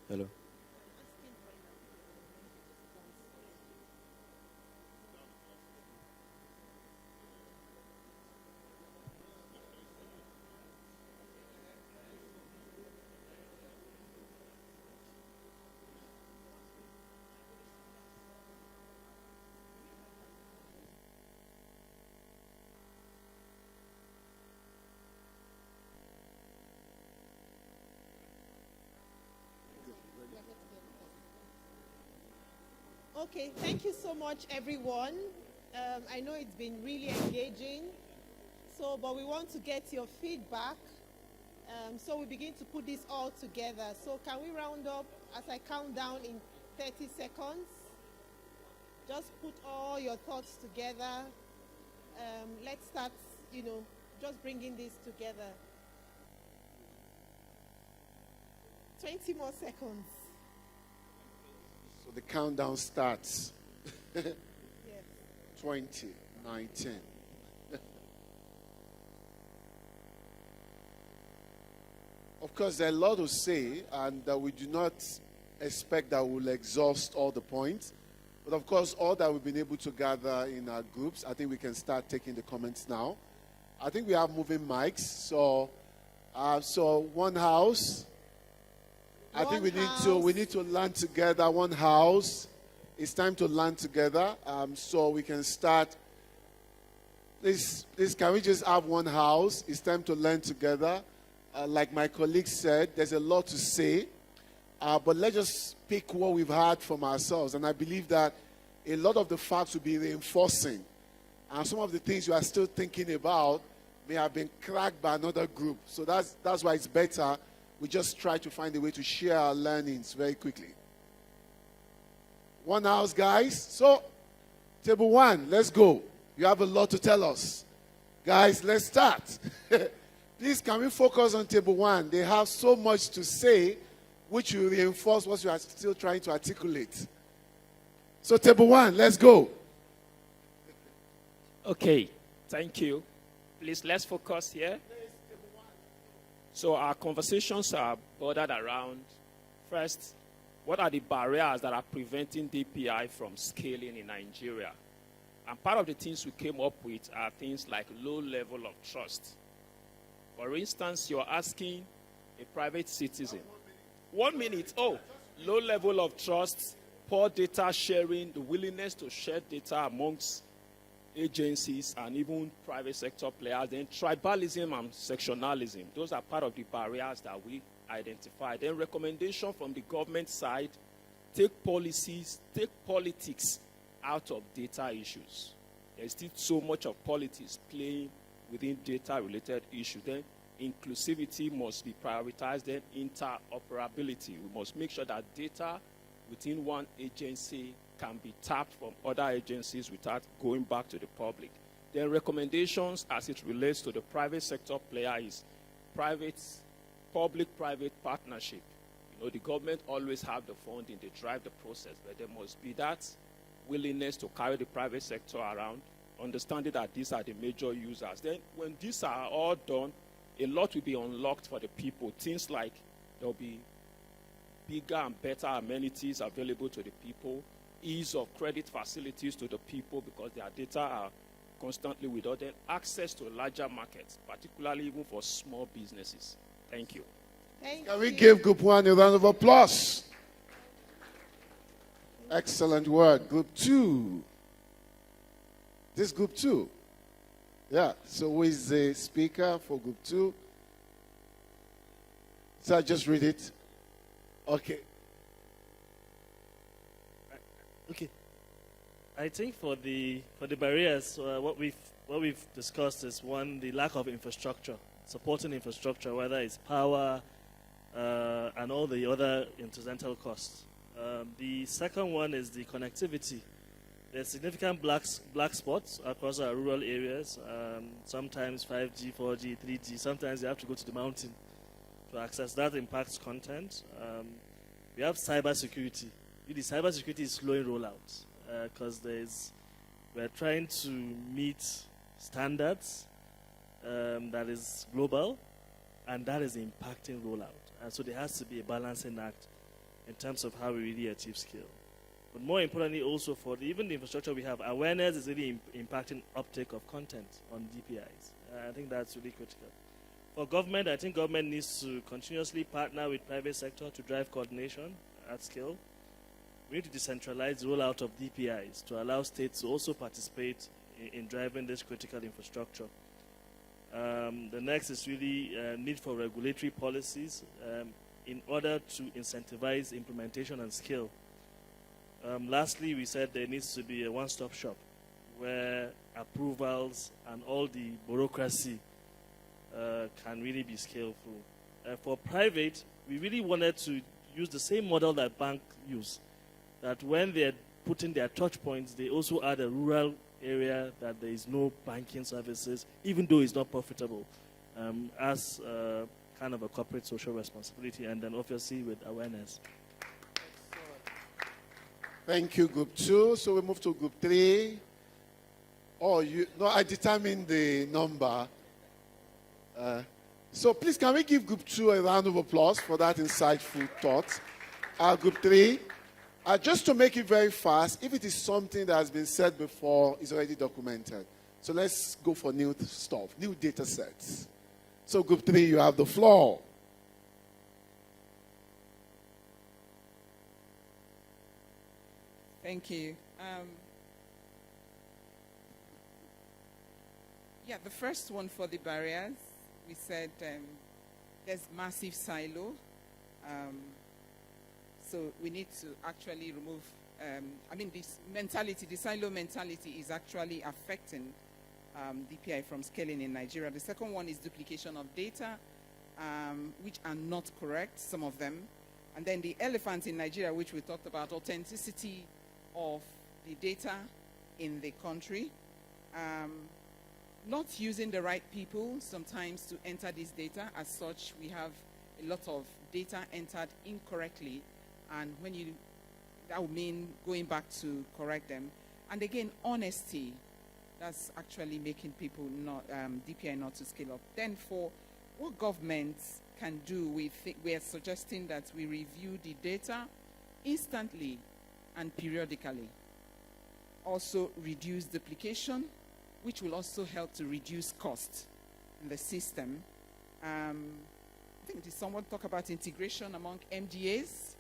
B: Hello.
A: Okay, thank you so much, everyone. I know it's been really engaging, but we want to get your feedback. So we begin to put this all together. So can we round up as I count down in 30 seconds? Just put all your thoughts together. Let's start, just bringing this together. 20 more seconds.
F: So the countdown starts.
A: Yes.
F: 20, 19. Of course, there are a lot to say, and we do not expect that we'll exhaust all the points. But of course, all that we've been able to gather in our groups, I think we can start taking the comments now. I think we have moving mics. So one house. I think we need to learn together. One house. It's time to learn together. So we can start. Please, can we just have one house? It's time to learn together. Like my colleague said, there's a lot to say. But let's just pick what we've heard from ourselves. And I believe that a lot of the facts will be reinforcing. And some of the things you are still thinking about may have been cracked by another group. So that's why it's better we just try to find a way to share our learnings very quickly. One house, guys. So, table one, let's go. You have a lot to tell us. Guys, let's start. Please, can we focus on table one? They have so much to say, which will reinforce what you are still trying to articulate. So, table one, let's go.
K: Okay. Thank you. Please, let's focus here. So our conversations are bordered around, first, what are the barriers that are preventing DPI from scaling in Nigeria? And part of the things we came up with are things like low level of trust. For instance, you're asking a private citizen. 1 minute. Oh, low level of trust, poor data sharing, the willingness to share data amongst agencies and even private sector players, then tribalism and sectionalism. Those are part of the barriers that we identified. Then recommendation from the government side, take policies, take politics out of data issues. There's still so much of politics playing within data-related issues. Then inclusivity must be prioritized. Then interoperability. We must make sure that data within one agency can be tapped from other agencies without going back to the public. Then recommendations as it relates to the private sector player is public-private partnership. You know, the government always have the funding, they drive the process, but there must be that willingness to carry the private sector around, understanding that these are the major users. Then when these are all done, a lot will be unlocked for the people. Things like there'll be bigger and better amenities available to the people, ease of credit facilities to the people because their data are constantly with us, then access to larger markets, particularly even for small businesses. Thank you.
F: Can we give Group 1 a round of applause? Excellent work. Group 2. This is Group 2. Yeah, so who is the speaker for Group 2? So I just read it. Okay.
L: Okay. I think for the barriers, what we've discussed is one, the lack of infrastructure, supporting infrastructure, whether it's power and all the other incidental costs. The second one is the connectivity. There's significant black spots across our rural areas. Sometimes 5G, 4G, 3G. Sometimes you have to go to the mountain to access. That impacts content. We have cybersecurity. The cybersecurity is slowing rollouts because we're trying to meet standards that is global, and that is impacting rollout. And so there has to be a balancing act in terms of how we really achieve scale. But more importantly, also for even the infrastructure we have, awareness is really impacting uptake of content on DPIs. I think that's really critical. For government, I think government needs to continuously partner with private sector to drive coordination at scale. We need to decentralize the rollout of DPIs to allow states to also participate in driving this critical infrastructure. The next is really need for regulatory policies in order to incentivize implementation and scale. Lastly, we said there needs to be a one-stop shop where approvals and all the bureaucracy can really be scalable. For private, we really wanted to use the same model that banks use, that when they're putting their touch points, they also add a rural area that there is no banking services, even though it's not profitable, as kind of a corporate social responsibility, and then obviously with awareness.
F: Thank you, Group 2. So we move to Group 3. I determined the number. So please, can we give Group 2 a round of applause for that insightful thought? Group 3, just to make it very fast, if it is something that has been said before, it's already documented. So let's go for new stuff, new data sets. So Group 3, you have the floor.
M: Thank you. The first one for the barriers, we said there's massive silo. So we need to actually remove, this mentality, the silo mentality is actually affecting DPI from scaling in Nigeria. The second one is duplication of data, which are not correct, some of them. And then the elephant in Nigeria, which we talked about, authenticity of the data in the country. Not using the right people sometimes to enter this data. As such, we have a lot of data entered incorrectly, and that would mean going back to correct them. And again, honesty. that's actually making people not DPI not to scale up. Then for what governments can do, we are suggesting that we review the data instantly and periodically. Also reduce duplication, which will also help to reduce cost in the system. I think did someone talk about integration among MDAs?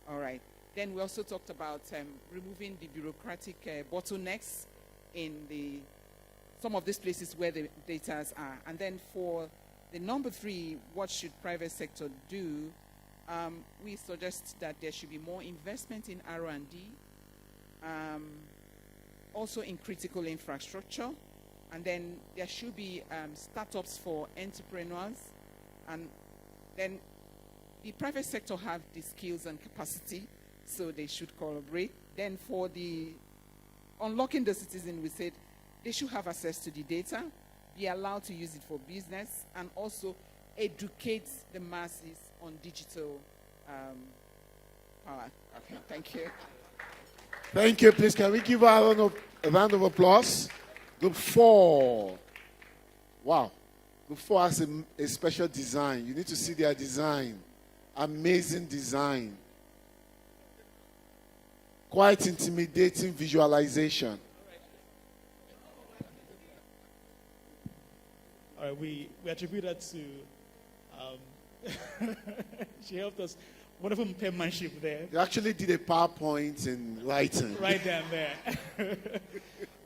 M: All right. Then we also talked about removing the bureaucratic bottlenecks in some of these places where the data are. And then for the number 3, what should private sector do? We suggest that there should be more investment in R&D, also in critical infrastructure, and then there should be startups for entrepreneurs, and then the private sector have the skills and capacity, so they should collaborate. Then for the unlocking the citizen, we said they should have access to the data, be allowed to use it for business, and also educate the masses on digital power. Okay, thank you.
F: Thank you. Please, can we give a round of applause? Group 4. Wow. Group 4 has a special design. You need to see their design. Amazing design. Quite intimidating visualization.
N: All right, we attribute that to, she helped us. Wonderful penmanship there.
F: You actually did a PowerPoint in writing.
N: Right down there.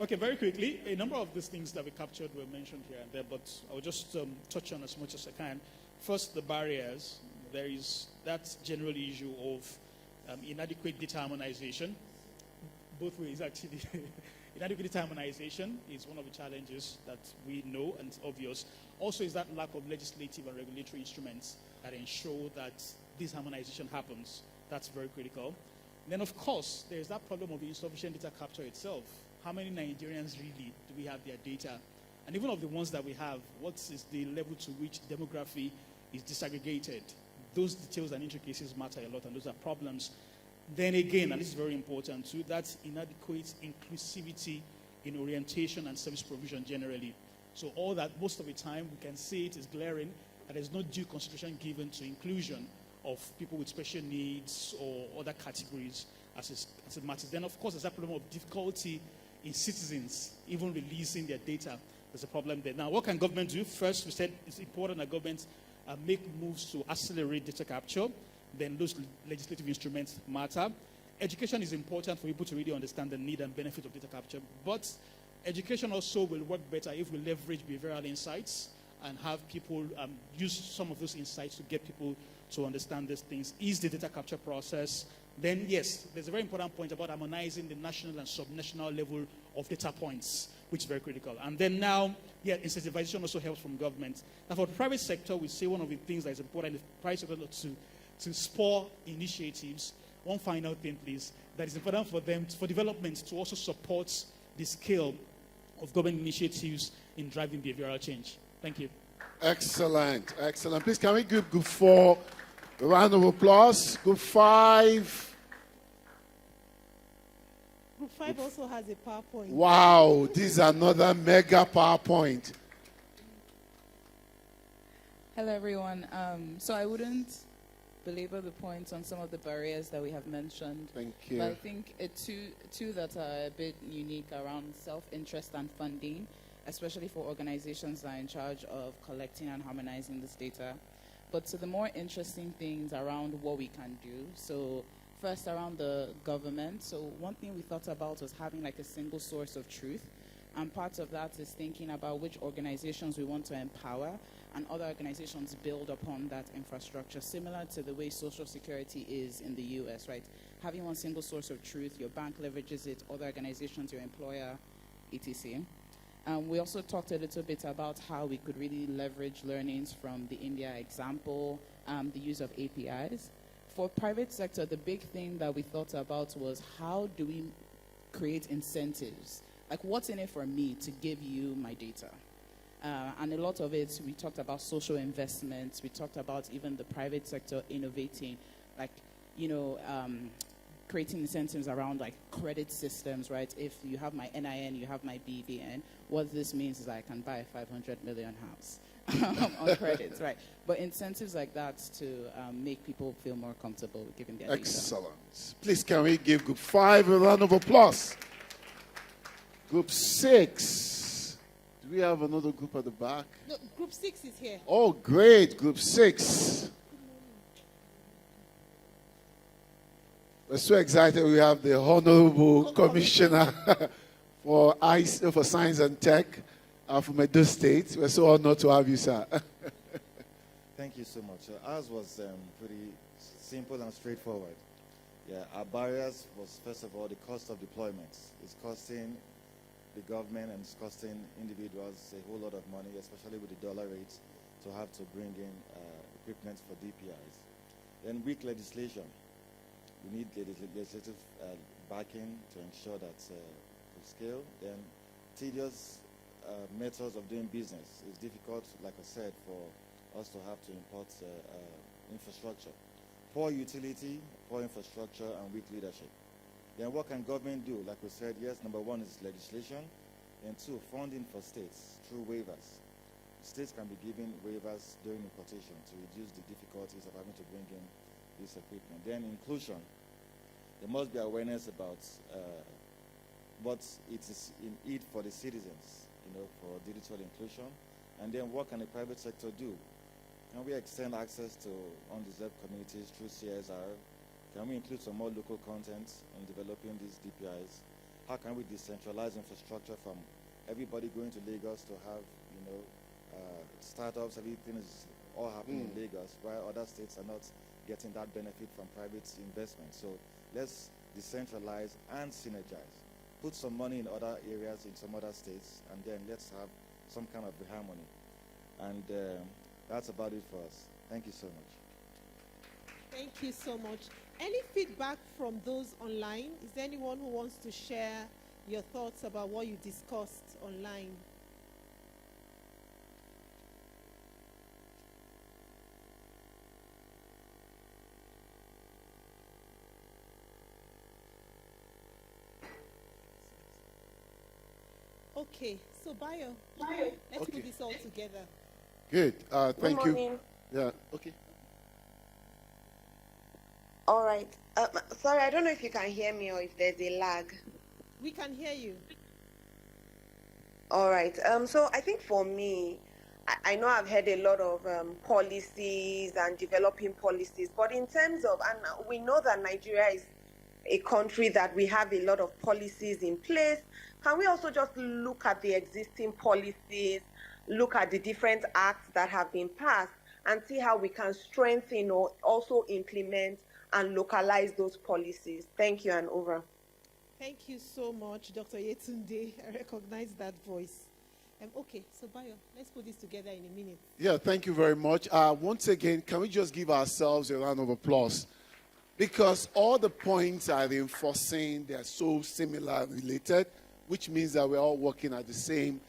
N: Okay, very quickly, a number of these things that we captured were mentioned here and there, but I'll just touch on as much as I can. First, the barriers. There is that general issue of inadequate data harmonization. Both ways, actually. Inadequate data harmonization is one of the challenges that we know and it's obvious. Also is that lack of legislative and regulatory instruments that ensure that this harmonization happens. That's very critical. Then, of course, there's that problem of the insufficient data capture itself. How many Nigerians really do we have their data? And even of the ones that we have, what is the level to which demography is disaggregated? Those details and intricacies matter a lot, and those are problems. Then again, and this is very important too, that's inadequate inclusivity in orientation and service provision generally. So all that, most of the time, we can see it is glaring, and there's no due consideration given to inclusion of people with special needs or other categories as it matters. Then, of course, there's that problem of difficulty in citizens even releasing their data. There's a problem there. Now, what can government do? First, we said it's important that government make moves to accelerate data capture. Then those legislative instruments matter. Education is important for people to really understand the need and benefit of data capture. But education also will work better if we leverage behavioral insights and have people use some of those insights to get people to understand these things. Ease the data capture process. Then, yes, there's a very important point about harmonizing the national and subnational level of data points, which is very critical. And then now, yeah, incentivization also helps from government. Now, for the private sector, we say one of the things that is important is the private sector to spur initiatives. One final thing, please, that is important for them, for development, to also support the scale of government initiatives in driving behavioral change. Thank you.
F: Excellent, excellent. Please, can we give Group 4 a round of applause? Group 5.
A: Group 5 also has a PowerPoint.
F: Wow, this is another mega PowerPoint.
O: Hello, everyone. So I wouldn't belabor the points on some of the barriers that we have mentioned.
F: Thank you.
O: But I think two that are a bit unique around self-interest and funding, especially for organizations that are in charge of collecting and harmonizing this data. But so the more interesting things around what we can do. So first, around the government. So one thing we thought about was having like a single source of truth. And part of that is thinking about which organizations we want to empower, and other organizations build upon that infrastructure, similar to the way Social Security is in the US, right? Having one single source of truth, your bank leverages it, other organizations, your employer, etc. We also talked a little bit about how we could really leverage learnings from the India example, the use of APIs. For private sector, the big thing that we thought about was how do we create incentives? Like, what's in it for me to give you my data? And a lot of it, we talked about social investments. We talked about even the private sector innovating, like, creating incentives around like credit systems, right? If you have my NIN, you have my BVN, what this means is I can buy a 500 million house on credits, right? But incentives like that to make people feel more comfortable with giving their data.
F: Excellent. Please, can we give Group 5 a round of applause? Group 6. Do we have another group at the back?
A: No, Group 6 is here.
F: Oh, great. Group 6. We're so excited we have the Honorable Commissioner for Science and Tech from Edo State. We're so honored to have you, sir.
P: Thank you so much. Ours was pretty simple and straightforward. Yeah, our barriers was, first of all, the cost of deployment. It's costing the government and it's costing individuals a whole lot of money, especially with the dollar rates, to have to bring in equipment for DPIs. Then weak legislation. We need legislative backing to ensure that we scale. Then tedious methods of doing business. It's difficult, like I said, for us to have to import infrastructure. Poor utility, poor infrastructure, and weak leadership. Then what can government do? Like we said, yes, number one is legislation. And two, funding for states through waivers. States can be given waivers during importation to reduce the difficulties of having to bring in this equipment. Then inclusion. There must be awareness about what it is in it for the citizens, for digital inclusion. And then what can the private sector do? Can we extend access to undeserved communities through CSR? Can we include some more local content in developing these DPIs? How can we decentralize infrastructure from everybody going to Lagos to have, startups, everything is all happening in Lagos, while other states are not getting that benefit from private investment. So let's decentralize and synergize. Put some money in other areas, in some other states, and then let's have some kind of harmony. And that's about it for us. Thank you so much.
A: Thank you so much. Any feedback from those online? Is there anyone who wants to share your thoughts about what you discussed online? Okay, so Bayo, let's put this all together.
F: Good. Thank you.
Q: Morning.
F: Yeah. Okay.
Q: All right. Sorry, I don't know if you can hear me or if there's a lag.
A: We can hear you.
Q: All right. So I think for me, I know I've heard a lot of policies and developing policies, but in terms of, and we know that Nigeria is a country that we have a lot of policies in place. Can we also just look at the existing policies, look at the different acts that have been passed, and see how we can strengthen or also implement and localize those policies? Thank you, and over.
A: Thank you so much, Dr. Yetunde. I recognize that voice. Okay, so Bayo, let's put this together in a minute.
F: Yeah, thank you very much. Once again, can we just give ourselves a round of applause? Because all the points are reinforcing, they're so similar and related, which means that we're all working at the same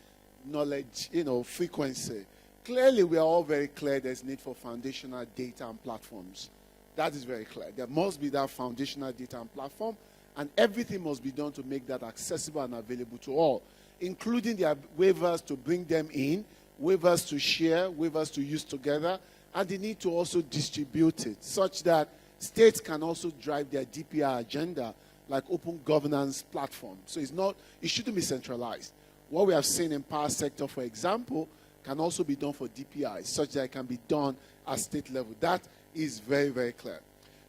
F: knowledge, frequency. Clearly, we are all very clear there's need for foundational data and platforms. That is very clear. There must be that foundational data and platform, and everything must be done to make that accessible and available to all, including the waivers to bring them in, waivers to share, waivers to use together, and the need to also distribute it such that states can also drive their DPI agenda like open governance platform. So it shouldn't be centralized. What we have seen in power sector, for example, can also be done for DPI, such that it can be done at state level. That is very, very clear.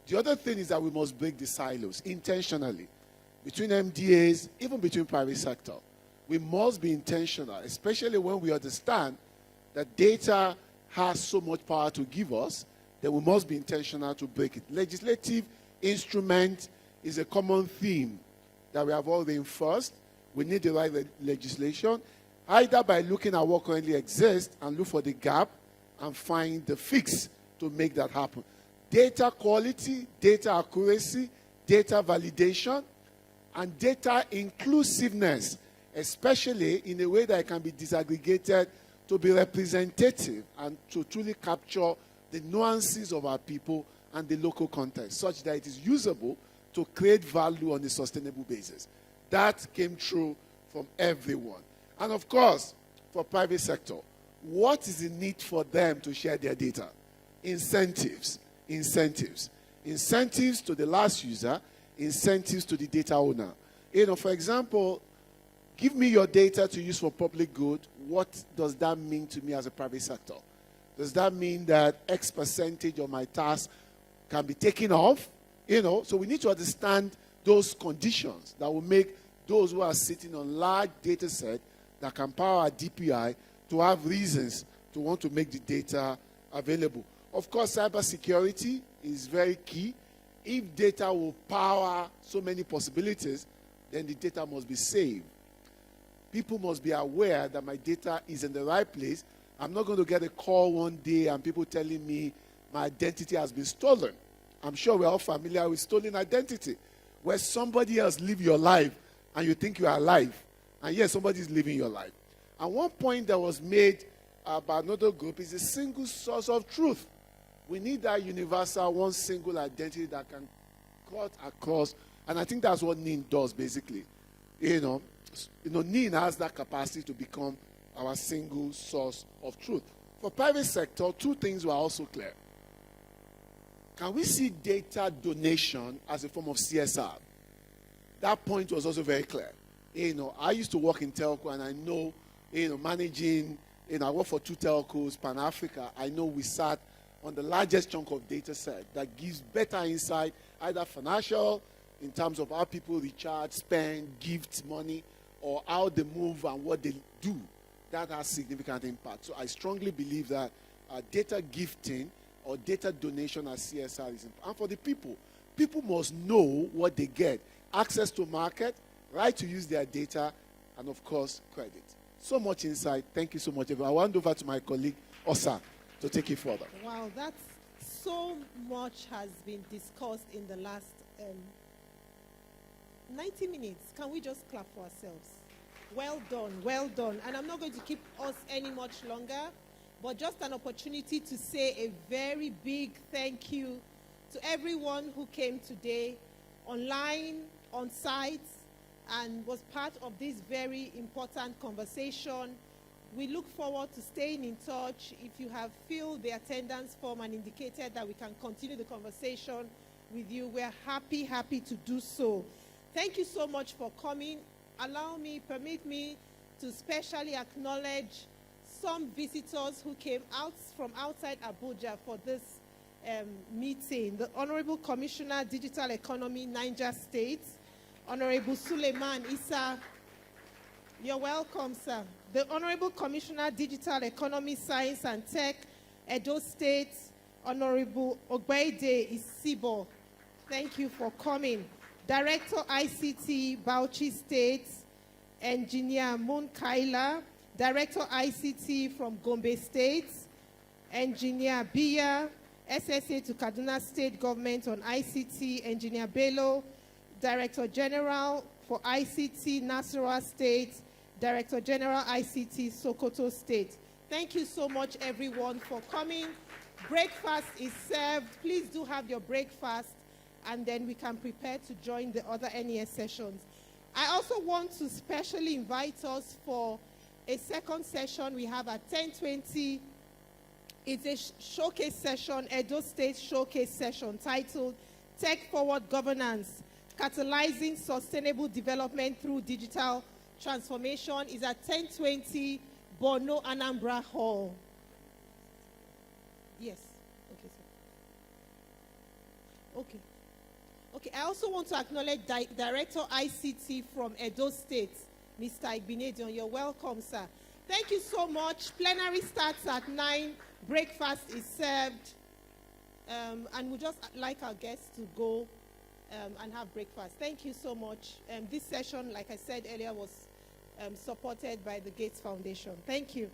F: The other thing is that we must break the silos intentionally between MDAs, even between private sector. We must be intentional, especially when we understand that data has so much power to give us, that we must be intentional to break it. Legislative instrument is a common theme that we have all reinforced. We need the right legislation, either by looking at what currently exists and look for the gap and find the fix to make that happen. Data quality, data accuracy, data validation, and data inclusiveness, especially in a way that it can be disaggregated to be representative and to truly capture the nuances of our people and the local context, such that it is usable to create value on a sustainable basis. That came true from everyone. And of course, for private sector, what is the need for them to share their data? Incentives. Incentives to the last user, incentives to the data owner. For example, give me your data to use for public good. What does that mean to me as a private sector? Does that mean that X percentage of my task can be taken off? So we need to understand those conditions that will make those who are sitting on large data set that can power DPI to have reasons to want to make the data available. Of course, cybersecurity is very key. If data will power so many possibilities, then the data must be saved. People must be aware that my data is in the right place. I'm not going to get a call one day and people telling me my identity has been stolen. I'm sure we're all familiar with stolen identity, where somebody else lives your life and you think you are alive. And yes, somebody is living your life. And one point that was made by another group is a single source of truth. We need that universal, one single identity that can cut across. And I think that's what NIN does, basically. NIN has that capacity to become our single source of truth. For private sector, two things were also clear. Can we see data donation as a form of CSR? That point was also very clear. I used to work in telco, and I know, managing, I work for two telcos, Pan-Africa. I know we sat on the largest chunk of data set that gives better insight, either financial, in terms of how people recharge, spend, gift money, or how they move and what they do. That has significant impact. So I strongly believe that data gifting or data donation as CSR is important. And for the people must know what they get. Access to market, right to use their data, and of course, credit. So much insight. Thank you so much, everyone. I hand over to my colleague, Osa, to take it further.
A: Wow, that's so much has been discussed in the last 90 minutes. Can we just clap for ourselves? Well done, well done. And I'm not going to keep us any much longer, but just an opportunity to say a very big thank you to everyone who came today, online, on site, and was part of this very important conversation. We look forward to staying in touch. If you have filled the attendance form and indicated that we can continue the conversation with you, we're happy to do so. Thank you so much for coming. Permit me to specially acknowledge some visitors who came from outside Abuja for this meeting. The Honorable Commissioner, Digital Economy, Niger State, Honorable Suleiman Issa. You're welcome, sir. The Honorable Commissioner, Digital Economy, Science and Tech, Edo State, Honorable Ogbeide Isibo. Thank you for coming. Director ICT, Bauchi State, Engineer Moon Kaila. Director ICT from Gombe State, Engineer Biya. SSA to Kaduna State Government on ICT, Engineer Bello. Director General for ICT, Nasarawa State. Director General ICT, Sokoto State. Thank you so much, everyone, for coming. Breakfast is served. Please do have your breakfast, and then we can prepare to join the other NES sessions. I also want to specially invite us for a second session we have at 10:20. It's a showcase session, Edo State showcase session titled Tech Forward Governance, Catalyzing Sustainable Development Through Digital Transformation. Is at 10:20, Borno Anambra Hall. Yes. Okay, sir. Okay, I also want to acknowledge Director ICT from Edo State, Mr. Igbinedion. You're welcome, sir. Thank you so much. Plenary starts at 9. Breakfast is served. And we'd just like our guests to go and have breakfast. Thank you so much. This session, like I said earlier, was supported by the Gates Foundation. Thank you.